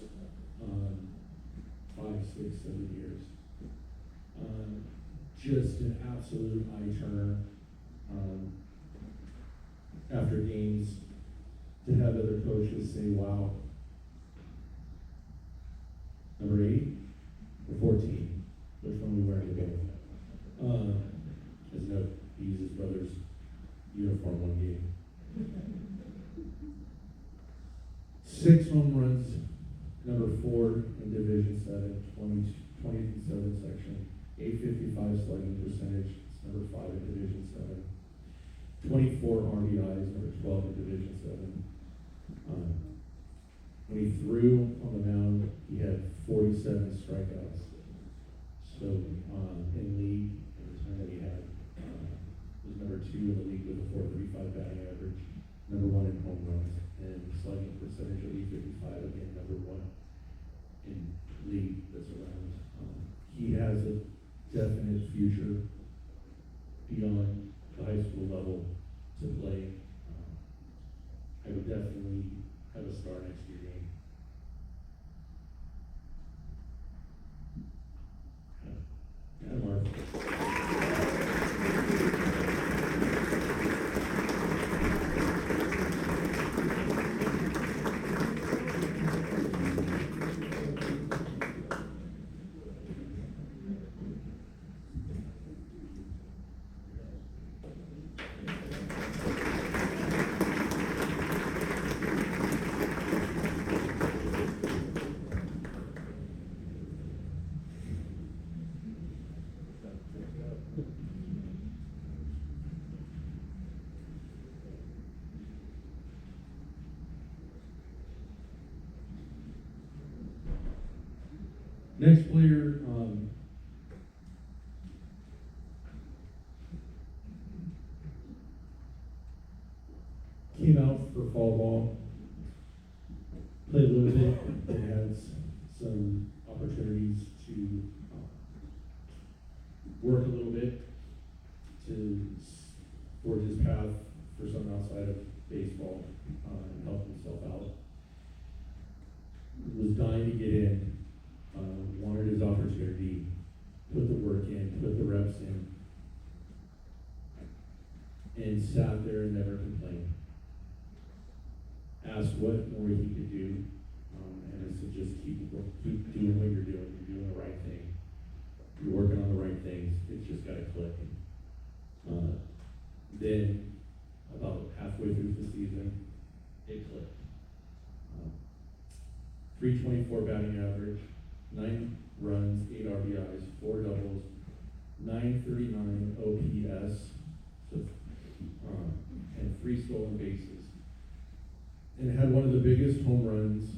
5, 6, 7 years. Just an absolute eye turner. After games, to have other coaches say, wow. Number 8 or 14? Which one are we wearing today? As a note, he used his brother's uniform one game. 6 home runs, number 4 in Division 7, 20th and 7th section, 855 slugging percentage, it's number 5 in Division 7. 24 RBIs, number 12 in Division 7. When he threw on the mound, he had 47 strikeouts. So in league, at the time that he had, was number 2 in the league with a 435 batting average, number 1 in home runs, and slugging percentage of 855, again, number 1 in league that's around. He has a definite future beyond the high school level to play. I would definitely have a star next year game. Yeah, Mark. Next player, came out for fall ball, played a little bit, and had some opportunities to work a little bit to forge his path for something outside of baseball and help himself out. Was dying to get in. Wanted his opportunity, put the work in, put the reps in, and sat there and never complained. Asked what more he could do, and I said, just keep doing what you're doing. You're doing the right thing. You're working on the right things. It's just got to click. Then, about halfway through the season, it clicked. 324 batting average, 9 runs, 8 RBIs, 4 doubles, 939 OPS, so, and 3 stolen bases. And had one of the biggest home runs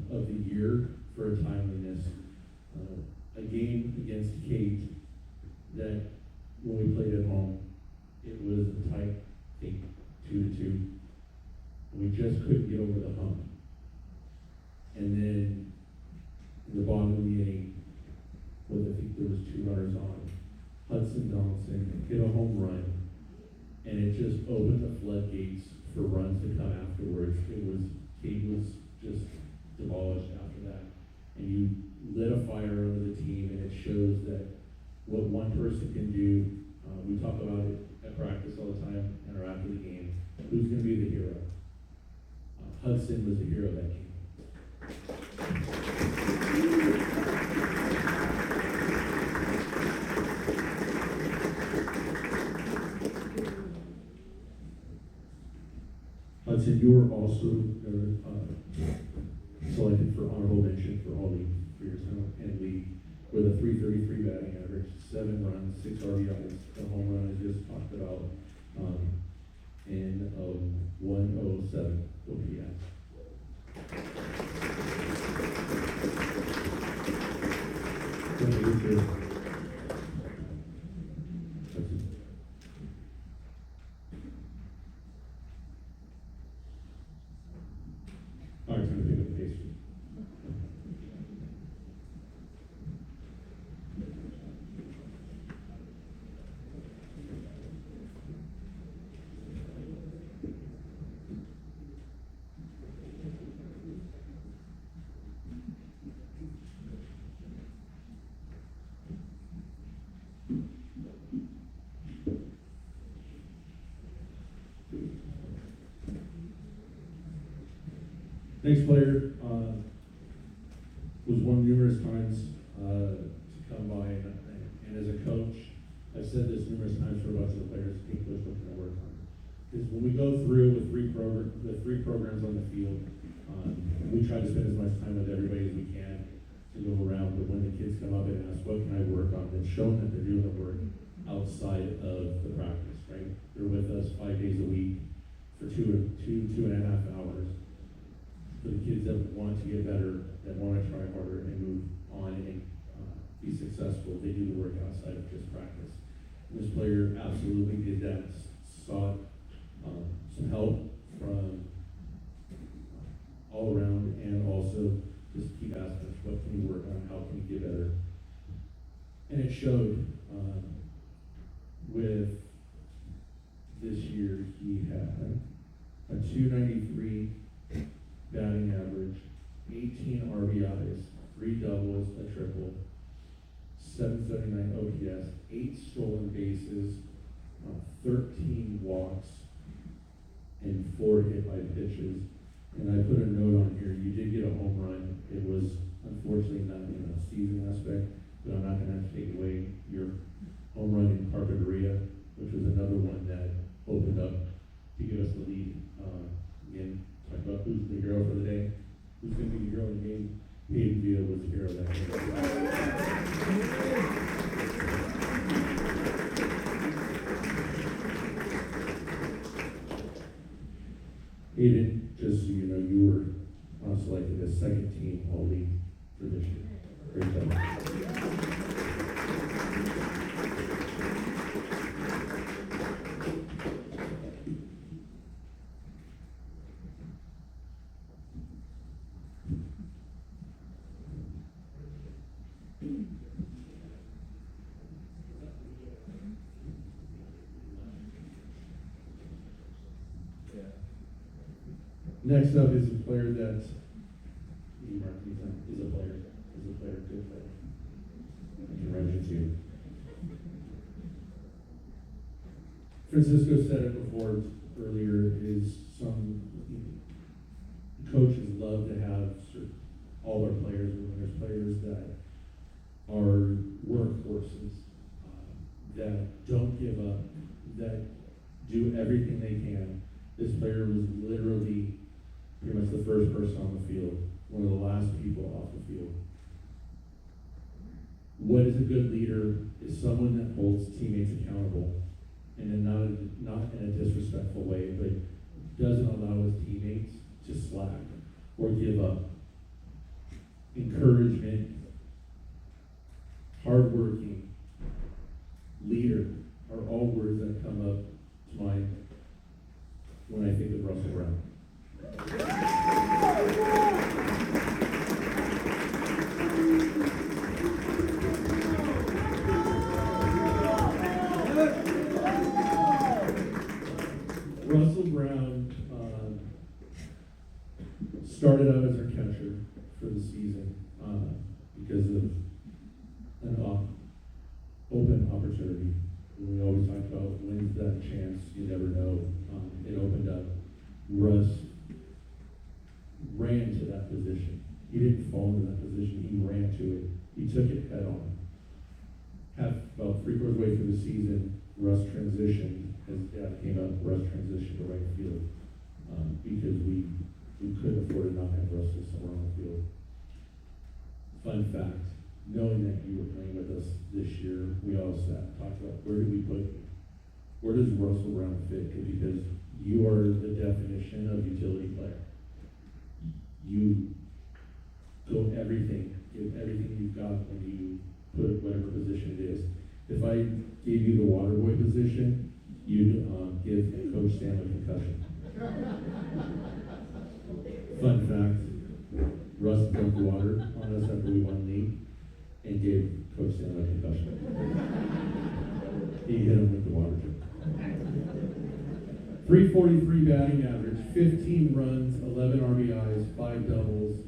of the year for a timeliness. A game against Kate that when we played at home, it was a tight, I think, 2-2. We just couldn't get over the hump. And then in the bottom of the inning, with I think there was 2 runners on, Hudson Donaldson hit a home run, and it just opened the floodgates for runs to come afterwards. Kate was just demolished after that. And lit a fire under the team, and it shows that what one person can do. We talk about it at practice all the time and or after the game. Who's going to be the hero? Hudson was the hero of that game. Hudson, you were also selected for honorable mention for all league for your time in league with a 333 batting average, 7 runs, 6 RBIs, the home run I just talked about, and a 107 OPS. All right, time to pick up the pace. Next player was won numerous times to come by, and as a coach, I've said this numerous times for a bunch of the players. Keep pushing to work on is when we go through with the three programs on the field, we try to spend as much time with everybody as we can to go around. But when the kids come up and ask, "What can I work on?" then show them that they're doing the work outside of the practice. Right? They're with us 5 days a week for two and a half hours. For the kids that want to get better, that want to try harder and move on and be successful, they do the work outside of just practice. And this player absolutely did that, sought some help from all around, and also just keep asking us, what can we work on, how can we get better? And it showed with this year, he had a 293 batting average, 18 RBIs, 3 doubles, a triple, 779 OPS, 8 stolen bases, 13 walks, and 4 hit by pitches. And I put a note on here, you did get a home run. It was unfortunately not in a season aspect, but I'm not going to have to take away your home run in Carpinteria, which was another one that opened up to give us the lead. Again, talk about who's the hero for the day. Who's going to be the hero of the game? Hayden Villa was the hero of that game. Hayden, just so you know, you were selected as second team all league for this year. Great job. Next up is a player that is a good player. I can write it to you. Francisco said it before earlier, is some coaches love to have all their players, and there's players that are workhorses, that don't give up, that do everything they can. This player was literally pretty much the first person on the field, one of the last people off the field. What is a good leader is someone that holds teammates accountable, and in not in a disrespectful way, but doesn't allow his teammates to slack or give up. Encouragement, hardworking, leader are all words that come up to mind when I think of Russell Brown. Russell Brown started out as our catcher for the season because of an open opportunity. We always talk about when's that chance, you never know. It opened up. Russ ran to that position. He didn't fall into that position, he ran to it. He took it head on. About 3/4 way through the season, Russ transitioned, his dad came up, Russ transitioned to right field, because we couldn't afford to not have Russell somewhere on the field. Fun fact, knowing that you were playing with us this year, we all talked about where does Russell Brown fit? Because you are the definition of utility player. You go everything, give everything you've got when you put whatever position it is. If I gave you the water boy position, you'd give Coach Stanley a concussion. Fun fact, Russ dumped water on us after we won the league and gave Coach Stanley a concussion. He hit him with the water jar. 343 batting average, 15 runs, 11 RBIs, 5 doubles,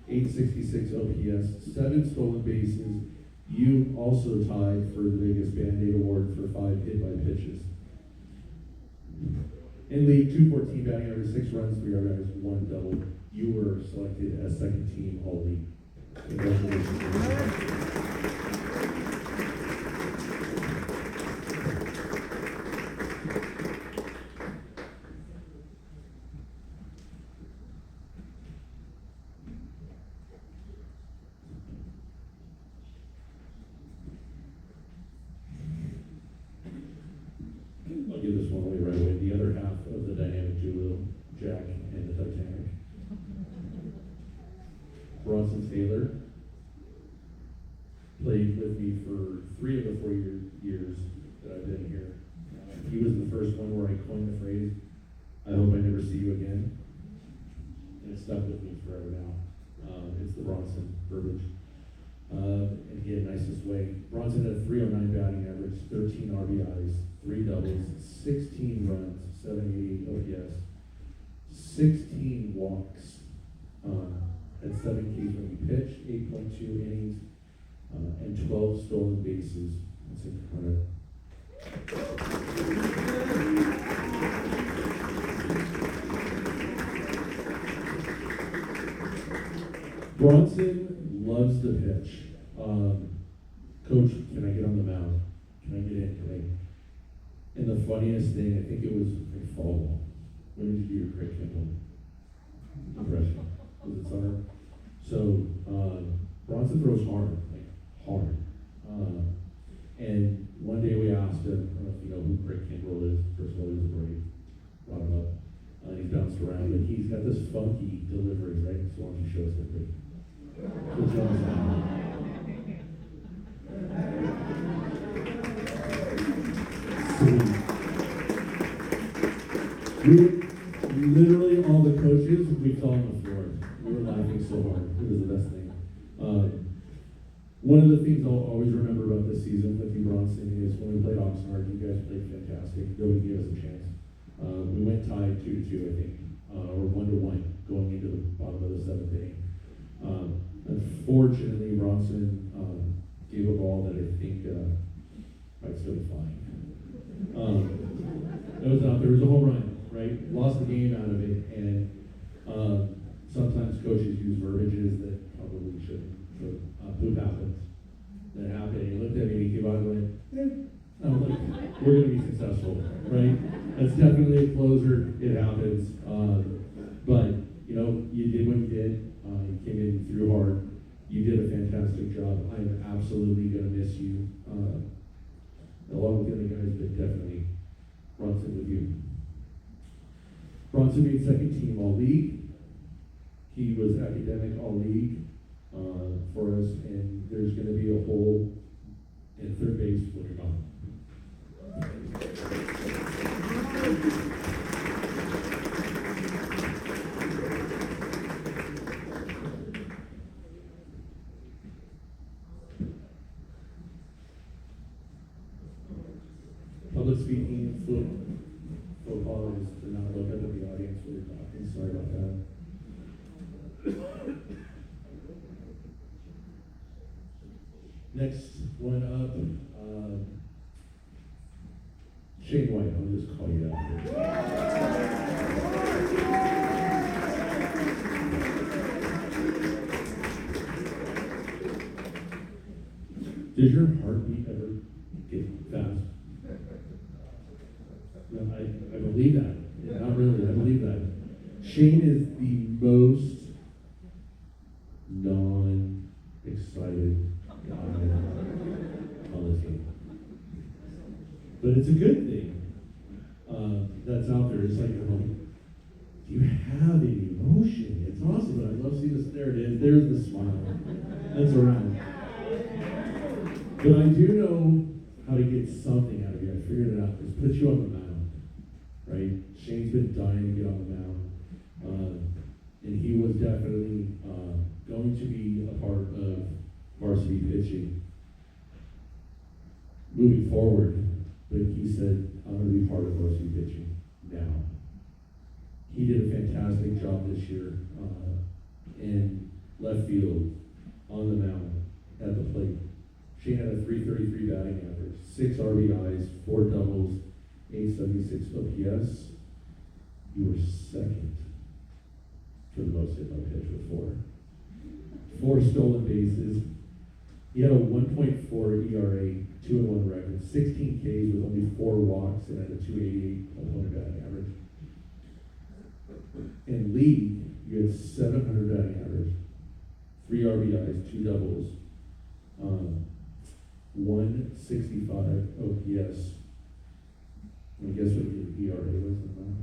866 OPS, 7 stolen bases. You also tied for the biggest Band-Aid award for 5 hit by pitches. In league, 214 batting average, 6 runs, 3 RBIs, 1 double. You were selected as second team all league. Congratulations. I'll give this one away right away. The other half of the dynamic duo, Jack and the Titanic. Bronson Taylor played with me for 3 of the 4 years that I've been here. He was the first one where I coined the phrase, "I hope I never see you again." And it stuck with me forever now. It's the Bronson verbiage. And he had nicest way. Bronson had a 309 batting average, 13 RBIs, 3 doubles, 16 runs, 788 OPS, 16 walks, had 7 Ks when he pitched, 8.2 innings, and 12 stolen bases. That's incredible. Bronson loves to pitch. Coach, can I get on the mound? Can I get in? And the funniest thing, I think it was in fall ball. When did you do your Craig Kimball impression? Was it summer? So, Bronson throws hard, like hard. And one day we asked him, I don't know if you know who Craig Kimball is. First of all, he was a Brave. Brought him up. He's bounced around, and he's got this funky delivery, right? So why don't you show us that quick? Good job. Literally all the coaches, we fell on the floor. We were laughing so hard. It was the best thing. One of the things I'll always remember about this season with you, Bronson, is when we played Oxnard, you guys played fantastic. Nobody gave us a chance. We went tied 2-2, I think, or 1-1 going into the bottom of the 7th inning. Unfortunately, Bronson gave a ball that I think might still be flying. There was a home run, right? Lost the game out of it, and sometimes coaches use verbiages that probably shouldn't. Poop happens. That happened, and he looked at me and he came out and went, I'm like, we're going to be successful, right? That's definitely a closer. It happens. But, you did what you did. You came in, you threw hard. You did a fantastic job. I am absolutely going to miss you. Along with the other guys, but definitely Bronson with you. Bronson made second team all league. He was academic all league for us, and there's going to be a hole in third base when you're gone. Public speaking, football is to not look at the audience when you're talking. Sorry about that. up, Shane White, I'll just call you out here. Does your heartbeat ever get fast? No, I believe that. Yeah, not really, I believe that. Shane is the most non-excited guy on this game. But it's a good thing that's out there. It's like, do you have any emotion? It's awesome, but I love seeing this. There it is. There's the smile. That's around. But I do know how to get something out of you. I figured it out. Just put you on the mound, right? Shane's been dying to get on the mound. And he was definitely going to be a part of varsity pitching moving forward. But he said, I'm going to be part of varsity pitching now. He did a fantastic job this year in left field, on the mound, at the plate. Shane had a .333 batting average, 6 RBIs, 4 doubles, 876 OPS. You were second for the most hit by pitch with 4. 4 stolen bases. He had a 1.4 ERA, 2-1 record, 16 Ks with only 4 walks, and had a .288 opponent batting average. In league, you had 700 batting average, 3 RBIs, 2 doubles, 165 OPS. And guess what your ERA was on that?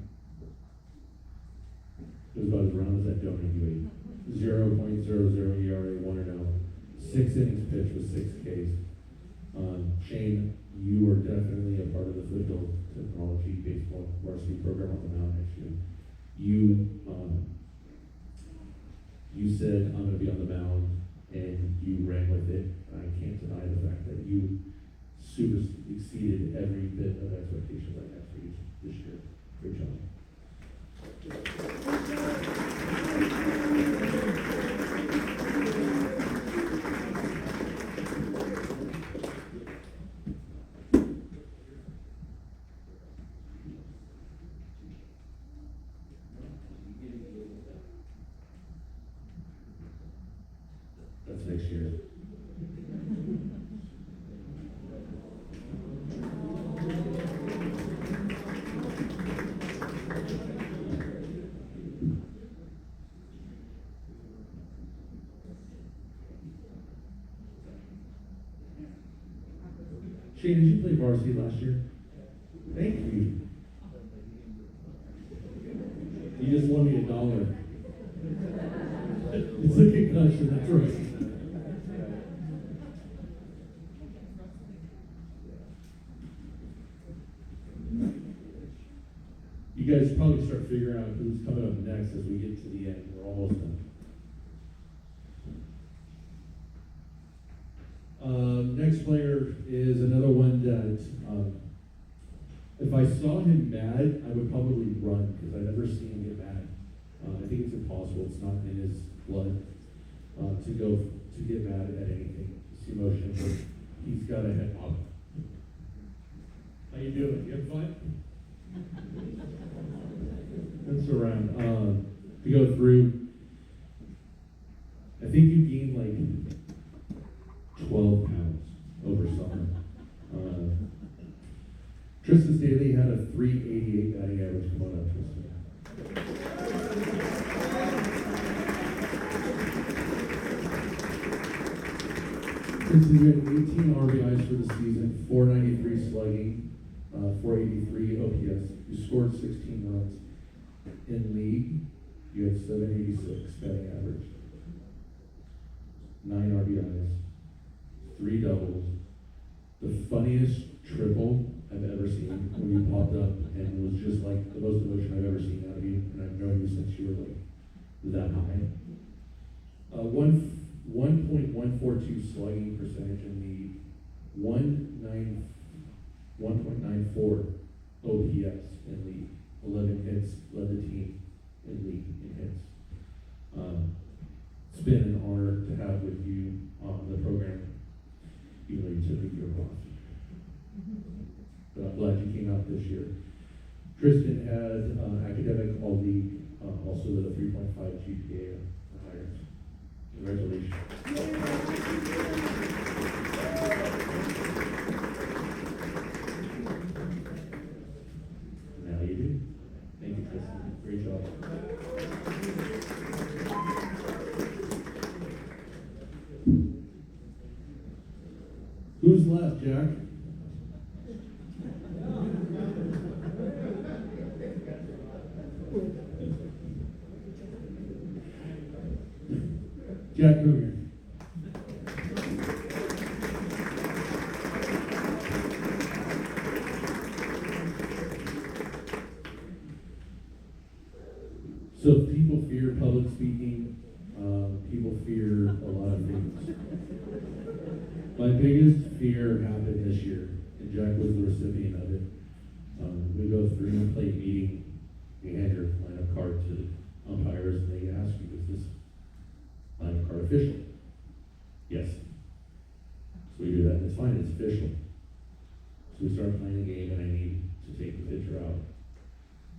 It was about as round as that donut you ate. 0.00 ERA, 1-0. 6 innings pitched with 6 Ks. Shane, you were definitely a part of the Foothill Technology baseball varsity program on the mound next year. You said, I'm going to be on the mound, and you ran with it. I can't deny the fact that you super exceeded every bit of expectations I had for you this year. Great job. That's next year. Shane, did you play varsity last year? Thank you. You just won me $1. It's a concussion, that's right. You guys probably start figuring out who's coming up next as we get to the end. We're almost done. Next player is another one that, if I saw him mad, I would probably run because I've never seen him get mad. I think it's impossible. It's not in his blood to get mad at anything. It's emotion, but he's got a head on. How you doing? You having fun? That's around. To go through, I think you gained like 12 pounds over summer. Tristan Staley had a .388 batting average. Come on up, Tristan. Tristan, you had 18 RBIs for the season, 493 slugging, 483 OPS. You scored 16 runs. In league, you had 786 batting average, 9 RBIs, 3 doubles. The funniest triple I've ever seen when you popped up and was just like the most emotion I've ever seen out of you, and I've known you since you were like that high. 1.142 slugging percentage in league, 1.94 OPS in league, 11 hits, led the team in league in hits. It's been an honor to have with you on the program. even though you took a year off. But I'm glad you came out this year. Tristan had academic all-league, also with a 3.5 GPA or higher. Congratulations. Now you do. Thank you, Tristan. Great job. Who's left, Jack? Jack, come here. So people fear public speaking. People fear a lot of things. My biggest fear happened this year, and Jack was the recipient of it. We go through and play a meeting. We hand your lineup card to the umpires, and they ask you, is this lineup card official? Yes. So we do that, and it's fine, it's official. So we start playing the game, and I need to take the pitcher out.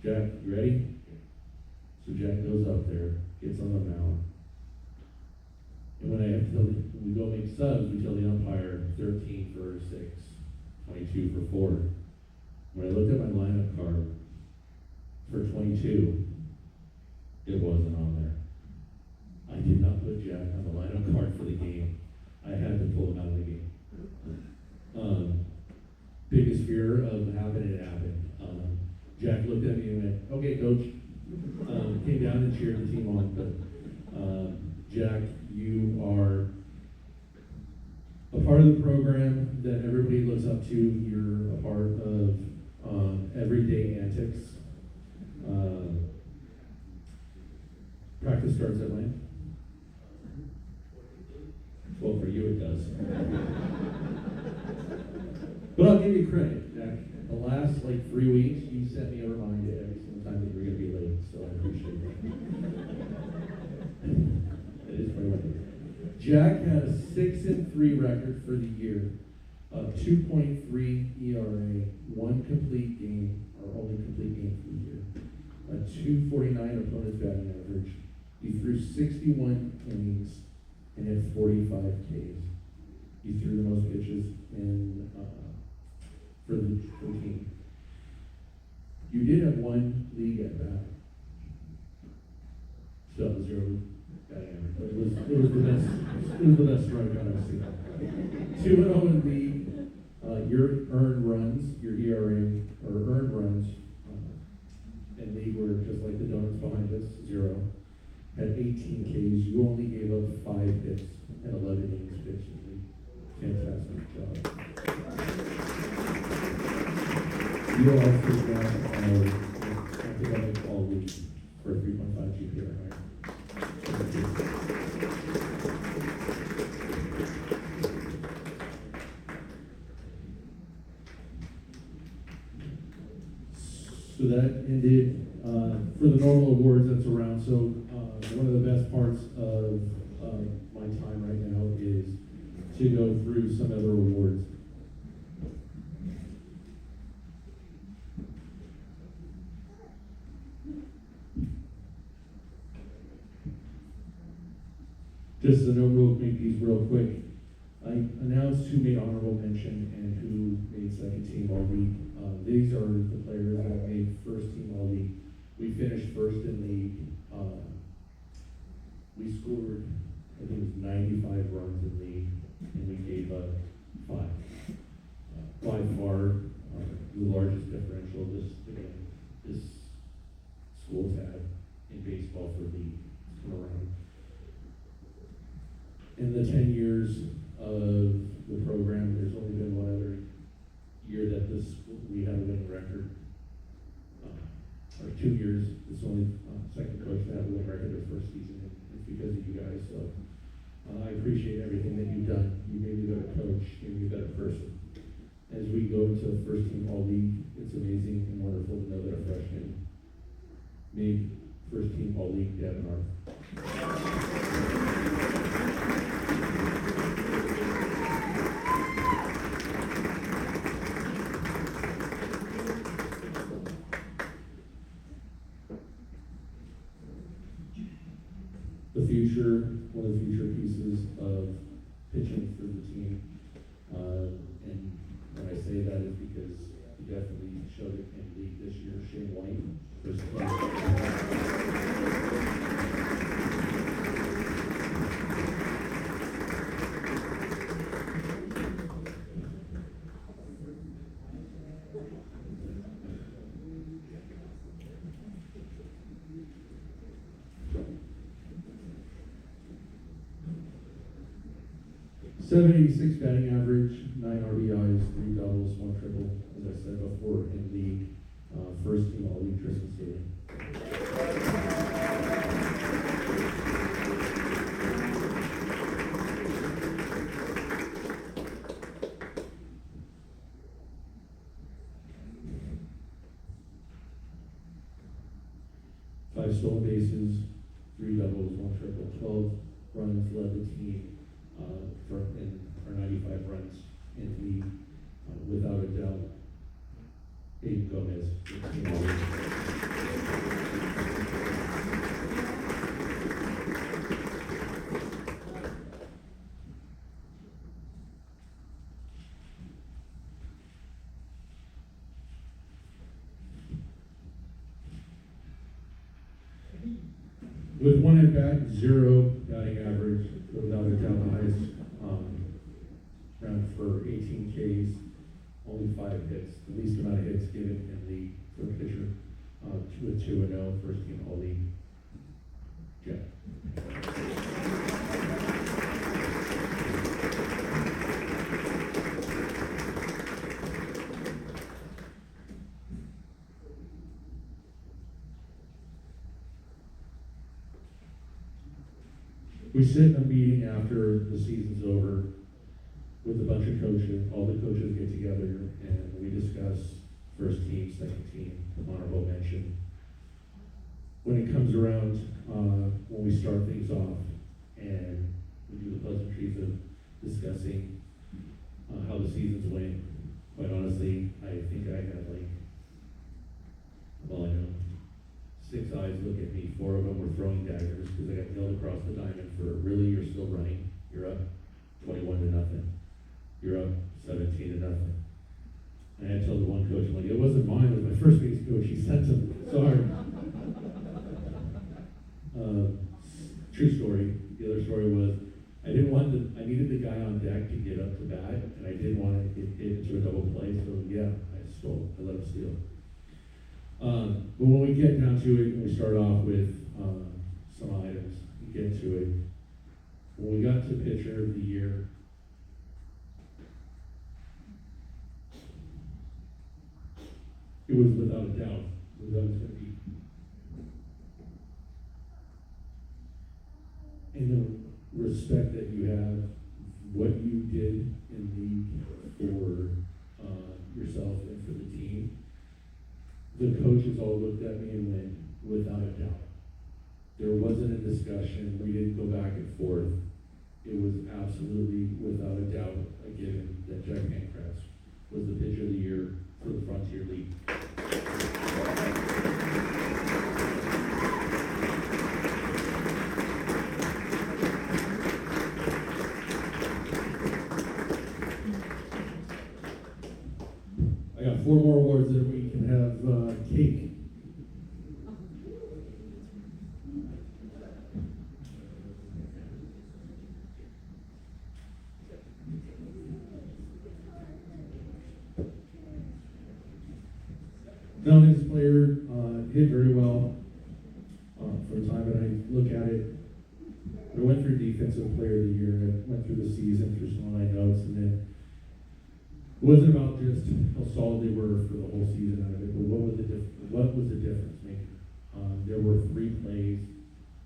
Jack, you ready? So Jack goes up there, gets on the mound. And when I have to tell we go make subs, we tell the umpire 13 for 6, 22 for 4. When I looked at my lineup card for 22, it wasn't on there. I did not put Jack on the lineup card for the game. I had to pull him out of the game. Biggest fear of having it happen. Jack looked at me and went, "Okay, coach." Came down and cheered the team on, but Jack, you are a part of the program that everybody looks up to. You're a part of everyday antics. Practice starts at when? Well, for you it does. But I'll give you credit, Jack. The last 3 weeks, you sent me a reminder every single time that you were going to be late, so I appreciate that. It is pretty much. Jack had a 6-3 record for the year, a 2.3 ERA, 1 complete game, or only complete game for the year, a 249 opponent's batting average. He threw 61 innings and had 45 Ks. He threw the most pitches in for the team. You did have 1 league at bat. Still 0 batting average, but it was the best. It was the best strikeout I've seen. 2-0 in league. Your earned runs, your ERA or earned runs in league were just like the donuts behind us, 0. At 18 Ks, you only gave up 5 hits and 11 innings pitched in league. Fantastic job. You also got academic all week for a 3.5 GPA or higher. So that ended for the normal awards that's around. So one of the best parts of my time right now is to go through some other awards. Just to make these real quick. I announced who made honorable mention and who made second team all league. These are the players that made first team all league. We finished first in league. We scored, I think it was 95 runs in league, and we gave up 5. By far, the largest differential this school's had in baseball for league come around. In the 10 years of the program, there's only been one other year that we had a winning record. Or 2 years, it's only second coach that had a winning record their first season. It's because of you guys. So I appreciate everything that you've done. You made me a better coach, you made me a better person. As we go to first team all league, it's amazing and wonderful to know that a freshman made first team all league Devin Arth. the future, one of the future pieces of pitching for the team. And when I say that is because he definitely showed it in the league this year. Shane White, first .786 batting average, 9 RBIs, 3 doubles, 1 triple, as I said before, in league, first team all league Tristan Stadium. Five stolen bases, 3 doubles, 1 triple, 12 runs led the team. For 95 runs in the league, without a doubt, Abe Gomez. With 1 at bat, 0 batting average, without a doubt the highest round for 18 Ks, only 5 hits, the least amount of hits given in the for a pitcher, with 2-0, first team all league. Jeff. We sit in a meeting after the season's over with a bunch of coaches. All the coaches get together and we discuss first team, second team, honorable mention. When it comes around, when we start things off and we do the pleasantries of discussing how the seasons went, quite honestly, I think I had I know, 6 eyes look at me, 4 of them were throwing daggers because I got nailed across the diamond for really, you're still running, you're up 21-0. You're up 17-0. And I told the one coach, I'm like, it wasn't mine, it was my first base coach, he sent him, sorry. True story, the other story was, I needed the guy on deck to get up to bat, and I didn't want to get into a double play, so yeah, I let him steal. But when we get down to it, and we start off with some items, we get to it. When we got to pitcher of the year, it was without a doubt, it was going to be. And the respect that you have, what you did in league for yourself and for the team, the coaches all looked at me and went, without a doubt. There wasn't a discussion, we didn't go back and forth. It was absolutely, without a doubt, a given that Jack Pancratz was the pitcher of the year for the Frontier League. I got 4 more awards that we can have cake. Now, this player hit very well for the time that I look at it. I went through Defensive Player of the Year, I went through the season, through some of my notes, and then it wasn't about just how solid they were for the whole season out of it, but what was the difference maker? There were 3 plays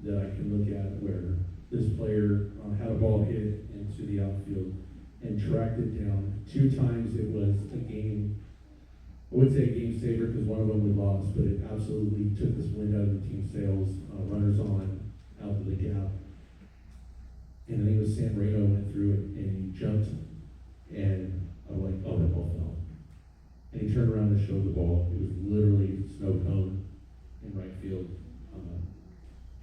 that I can look at where this player had a ball hit into the outfield and tracked it down. 2 times it was a game, I would say a game saver because one of them we lost, but it absolutely took this wind out of the team sails. Runners on, out of the gap. And I think it was San Marino went through it and he jumped and I'm like, oh, that ball fell. And he turned around and showed the ball. It was literally snow cone in right field.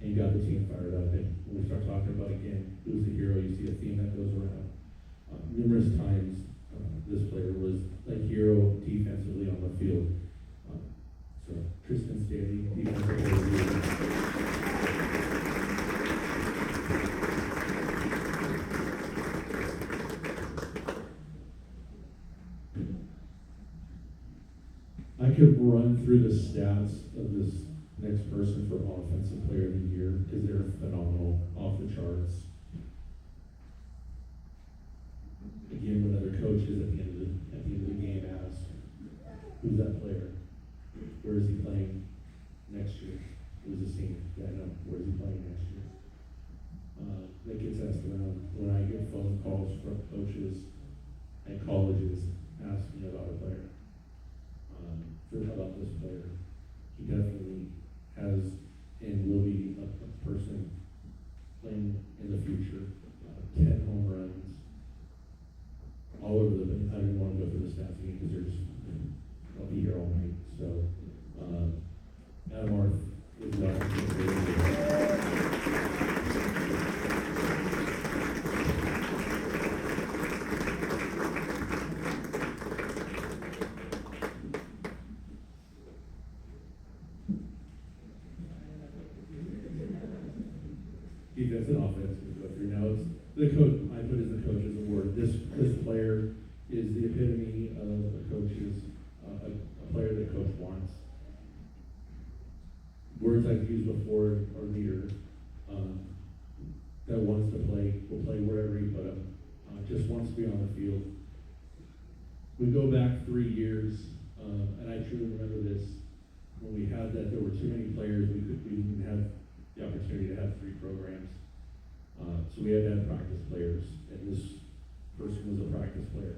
and got the team fired up. And when we start talking about, again, who's the hero, you see a theme that goes around. Numerous times, this player was a hero defensively on the field. So, Tristan Staley, defensive player of the year. I could run through the stats of this next person for offensive player of the year because they're phenomenal, off the charts. Again, when other coaches at the end of the game ask, "Who's that player? Where is he playing next year? Who's the senior? Yeah, I know. Where is he playing next year?" That gets asked around. When I get phone calls from coaches at colleges asking about a player. About this player, he definitely has and will be a person playing in the future. 10 home runs all over the. I don't want to go through the stats again because they're just. I'll be here all night. So, Adam Arth is defense and offense we go through. Now it's the coach. I put as the coach's award. This player is the epitome of a coach's a player that coach wants. Words I've used before are leader that wants to play, will play wherever he put him. Just wants to be on the field. We go back 3 years, and I truly remember this when we had that. There were too many players. We didn't have the opportunity to have 3 programs. So we had to have practice players, and this person was a practice player.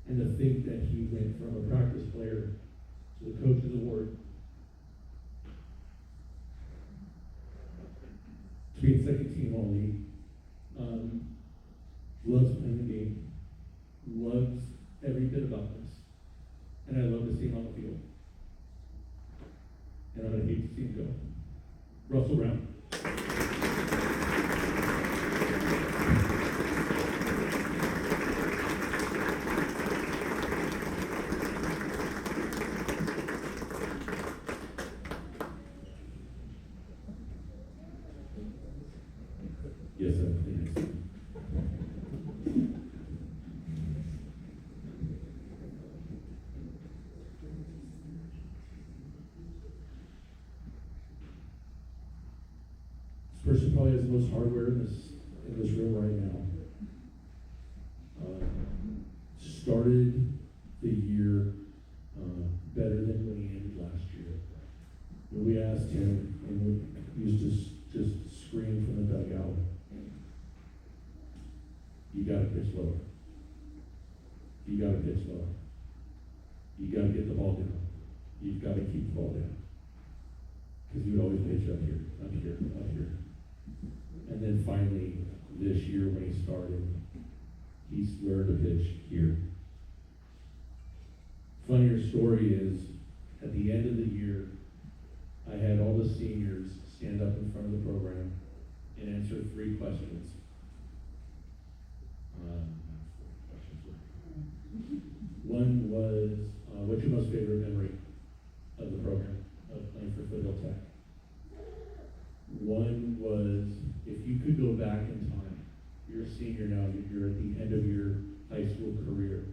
And to think that he went from a practice player to the coach's award, to be in second team all league, loves playing the game, loves every bit about this, and I love to see him on the field. And I'm going to hate to see him go. Russell Brown. Yes, sir. Please. This person probably has the most hardware in this room right now. Started the year better than when he ended last year. When we asked him, and we used to just scream from the dugout, "You got to pitch lower. You got to pitch lower. You got to get the ball down. You've got to keep the ball down." Because he would always pitch up here, up here, up here. And then finally, this year when he started, he's learned to pitch here. Funnier story is, at the end of the year, I had all the seniors stand up in front of the program and answer 3 questions. One was, what's your most favorite memory of the program, of playing for Foothill Tech? One was, if you could go back in time, you're a senior now, you're at the end of your high school career.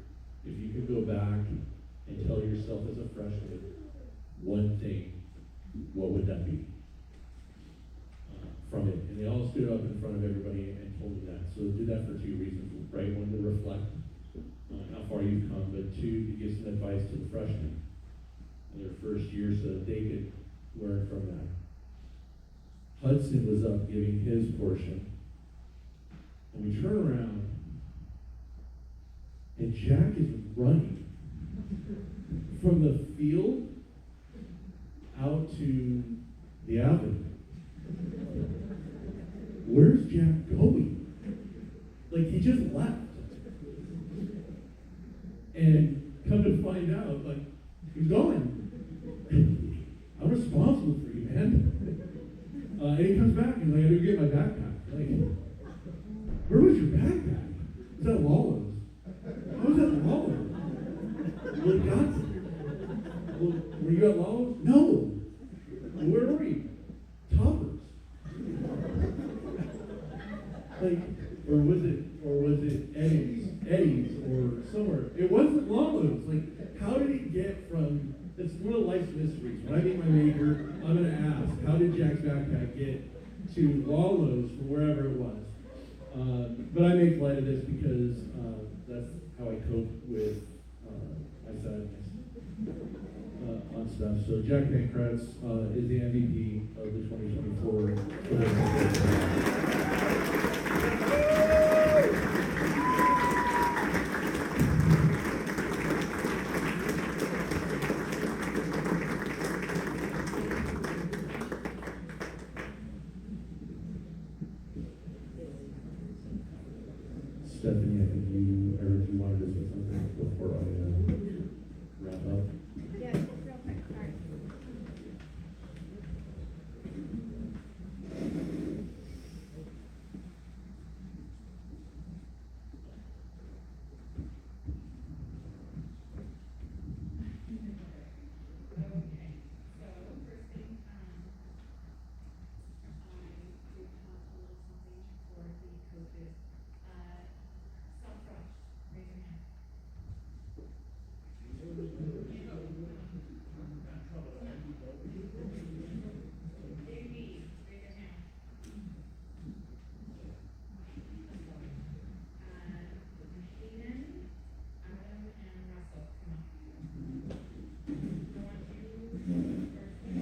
If you could go back and tell yourself as a freshman one thing, what would that be? From it. And they all stood up in front of everybody and told me that. So did that for 2 reasons, right? One, to reflect how far you've come, but 2, to give some advice to the freshmen in their first year so that they could learn from that. Hudson was up giving his portion, and we turn around, and Jack is running from the field out to the avenue. Where's Jack going? Like, he just left. And come to find out, like, he's going. I'm responsible for you, man. And he comes back and like, I didn't get my backpack. Like, where was your backpack? It's at Lawless. How was that Lawless? Well, it got to me. Well, were you at Lawless? No. Where were you? Toppers. Like, or was it Eddie's or somewhere? It wasn't Lawless. Like, how did it get from? It's one of life's mysteries. When I meet my maker, I'm gonna ask, how did Jack's backpack get to Lawless from wherever it was? But I make light of this because that's how I cope with my sadness on stuff. So Jack Pankratz is the MVP of the 2024. Stephanie, I think you wanted to say something before I wrap up. Yeah, just real quick, sorry. Okay, so first thing, I do have a little something for the coaches. Self-rush, raise your hand. Big B, raise your hand. Hayden, Adam, and Russell, come on. I want you first to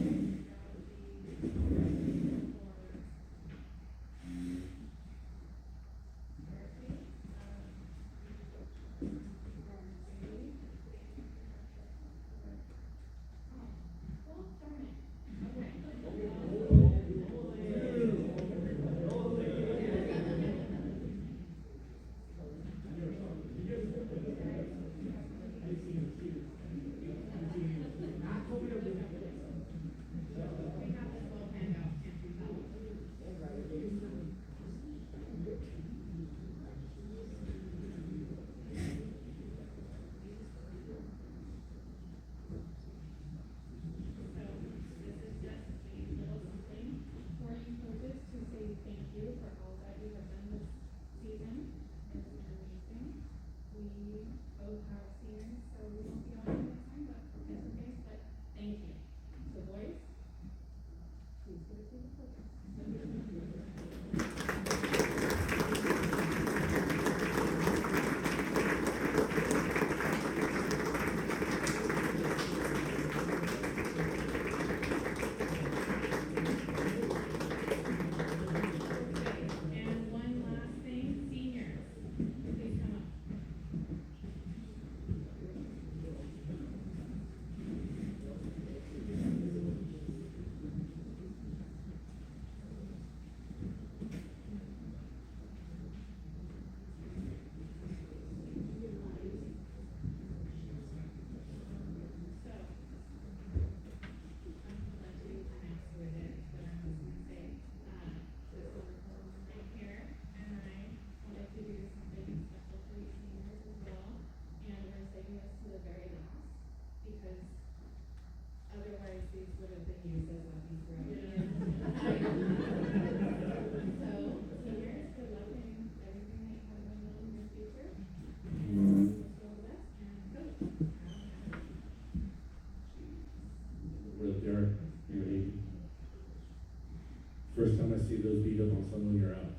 First time I see those beat up on someone, you're out.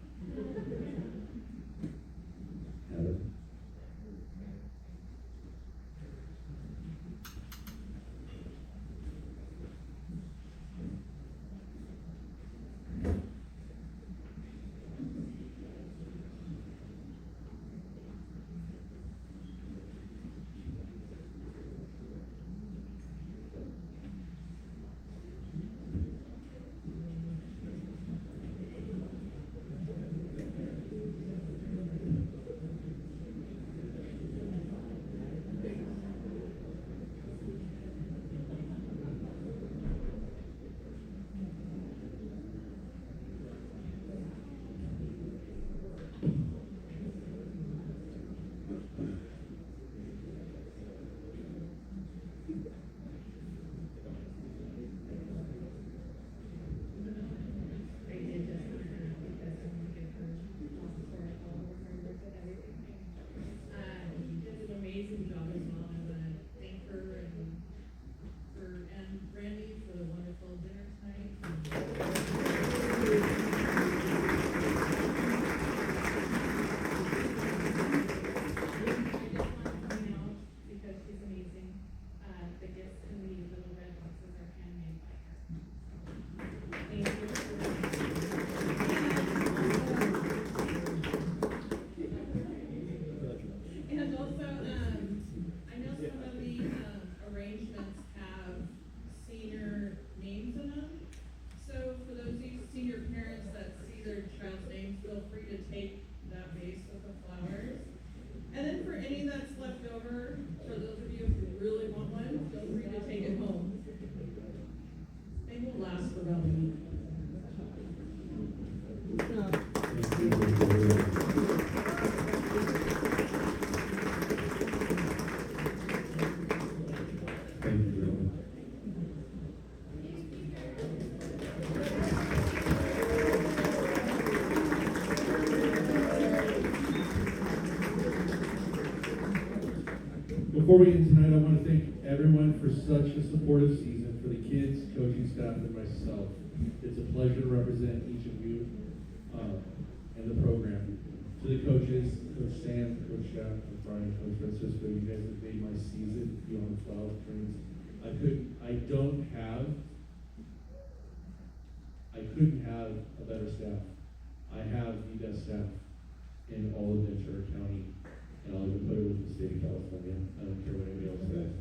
Heather. Before we end tonight, I want to thank everyone for such a supportive season, for the kids, coaching staff, and myself. It's a pleasure to represent each of you and the program. To the coaches, Coach Sam, Coach Jack, Coach Brian, Coach Francisco, you guys have made my season beyond 12 dreams. I couldn't have a better staff. I have the best staff in all of Ventura County, and I'll even put it with the state of California. I don't care what anybody else says.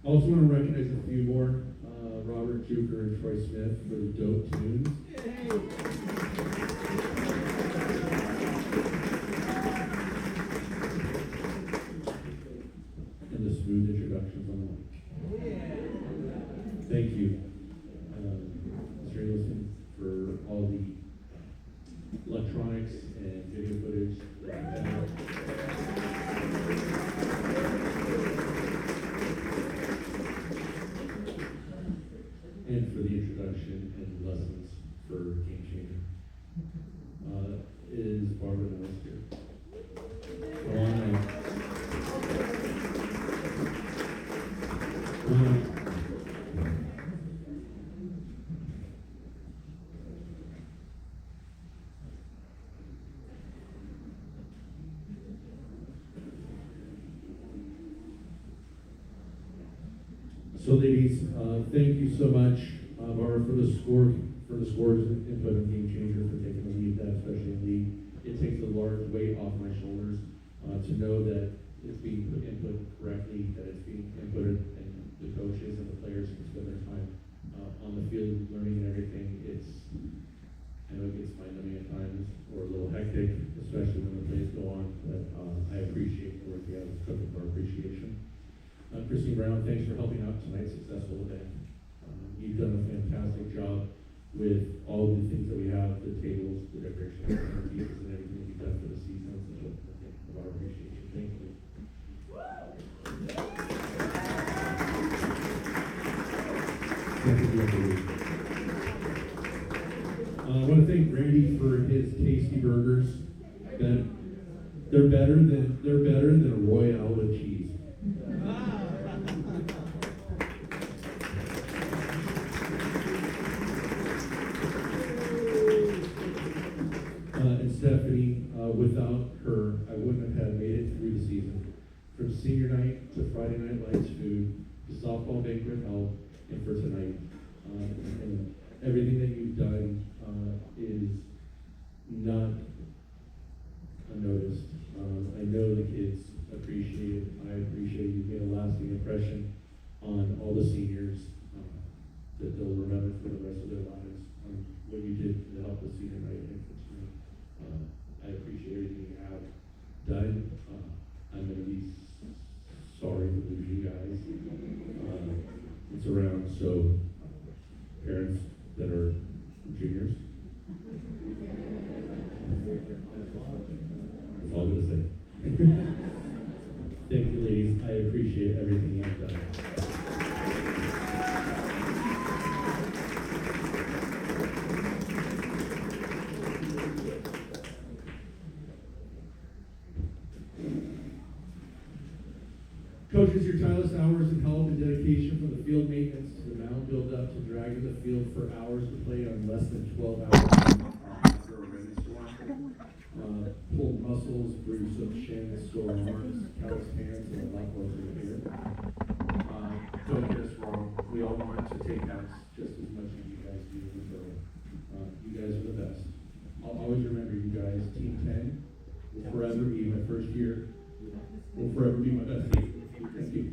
I also want to recognize a few more, Robert Juker and Troy Smith for the dope tunes. And the smooth introductions on the mic. Thank you, Mr. Nielsen, for all the electronics and video footage. And for the introduction and lessons for Game Changer. Is Barbara Nellis here? Come on up. Come on up. So ladies, thank you so much, Barbara, for the scores input on Game Changer, for taking the lead, that especially in league. It takes a large weight off my shoulders to know that it's being input correctly, that it's being inputted, and the coaches and the players can spend their time on the field learning and everything. I know it gets mind-numbing at times, or a little hectic, especially when the plays go on, but I appreciate the work you have. It's cooking for appreciation. Christine Brown, thanks for helping out tonight's successful event. You've done a fantastic job with all the things that we have, the tables, the decorations, the pieces, and everything you've done for the season. So of our appreciation. Thank you. I want to thank Randy for his tasty burgers. They're better than a Royale with cheese. And Stephanie, without her, I wouldn't have made it through the season. From senior night to Friday night lights food, to softball banquet help, and for tonight. And everything that you've done is not unnoticed. I know the kids appreciate it. I appreciate you made a lasting impression on all the seniors that they'll remember for the rest of their lives. What you did to help the senior night and for tonight. I appreciate everything you have done. I'm going to be sorry to lose you guys. It's around, so parents that are juniors. That's all I'm going to say. Thank you, ladies. I appreciate everything you've done. Coaches, your tireless hours of help and dedication from the field maintenance to the mound build-up to dragging the field for hours to play on less than 12 hours after a rainstorm. Pulled muscles, bruised up shins, sore arms, calloused hands, and a lot more to hear. Don't get us wrong, we all want to take outs just as much as you guys do in the field. You guys are the best. I'll always remember you guys. Team 10 will forever be my first year. Will forever be my best team. Thank you.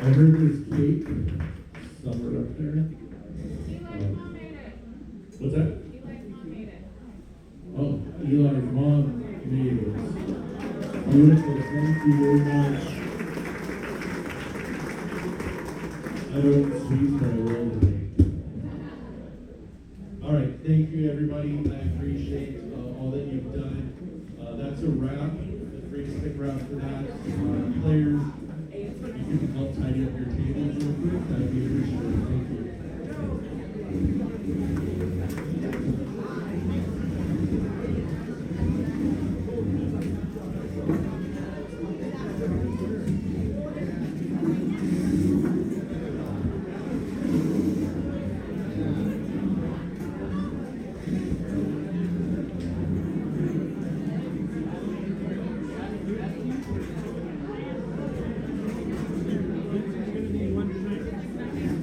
I heard there's cake somewhere up there. Eli's mom made it. What's that? Eli's mom made it. Oh, Eli's mom made it. Beautiful. Thank you very much. I don't sweet very well today. All right, thank you everybody. I appreciate all that you've done. That's a wrap. The free to stick around for that. Players, if you can help tidy up your tables real quick, that'd be appreciated. Thank you.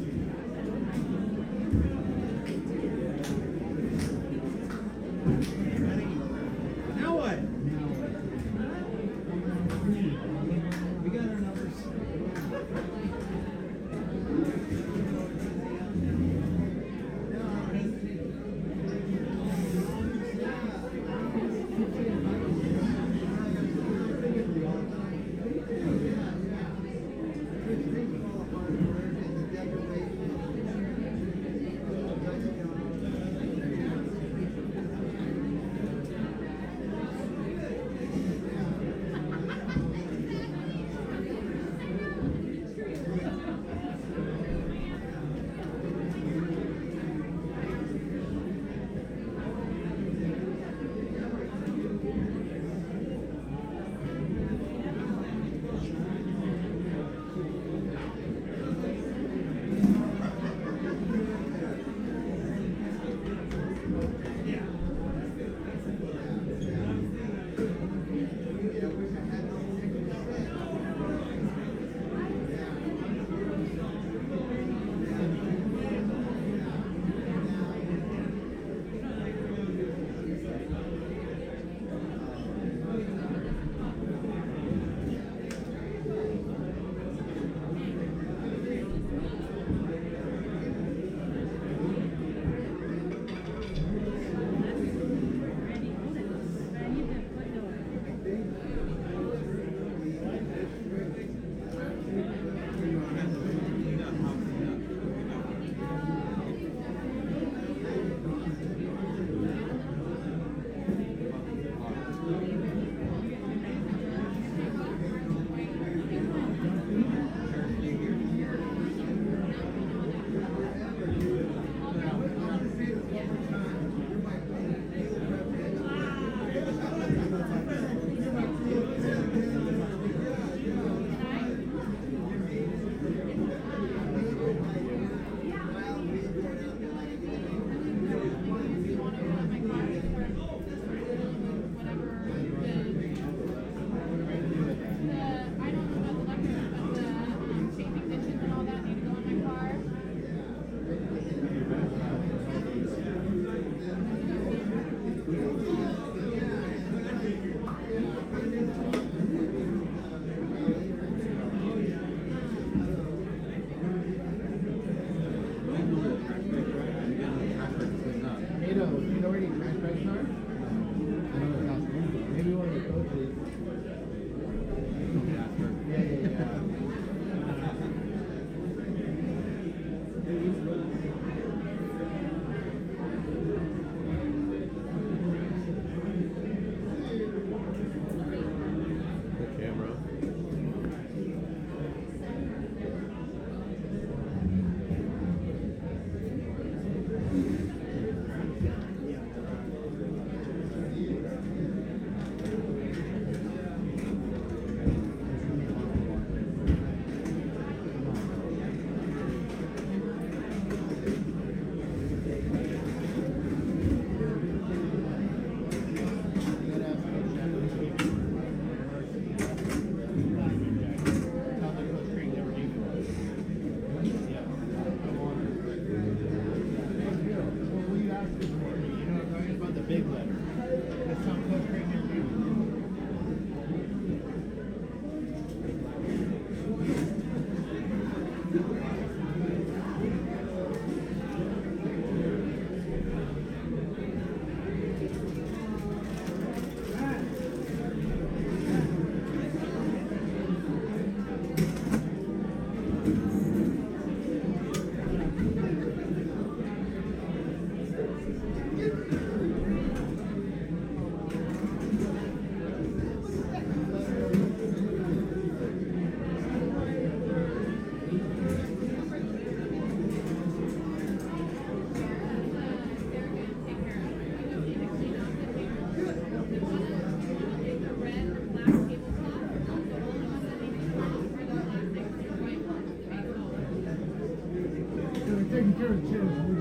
Cheers, cheers.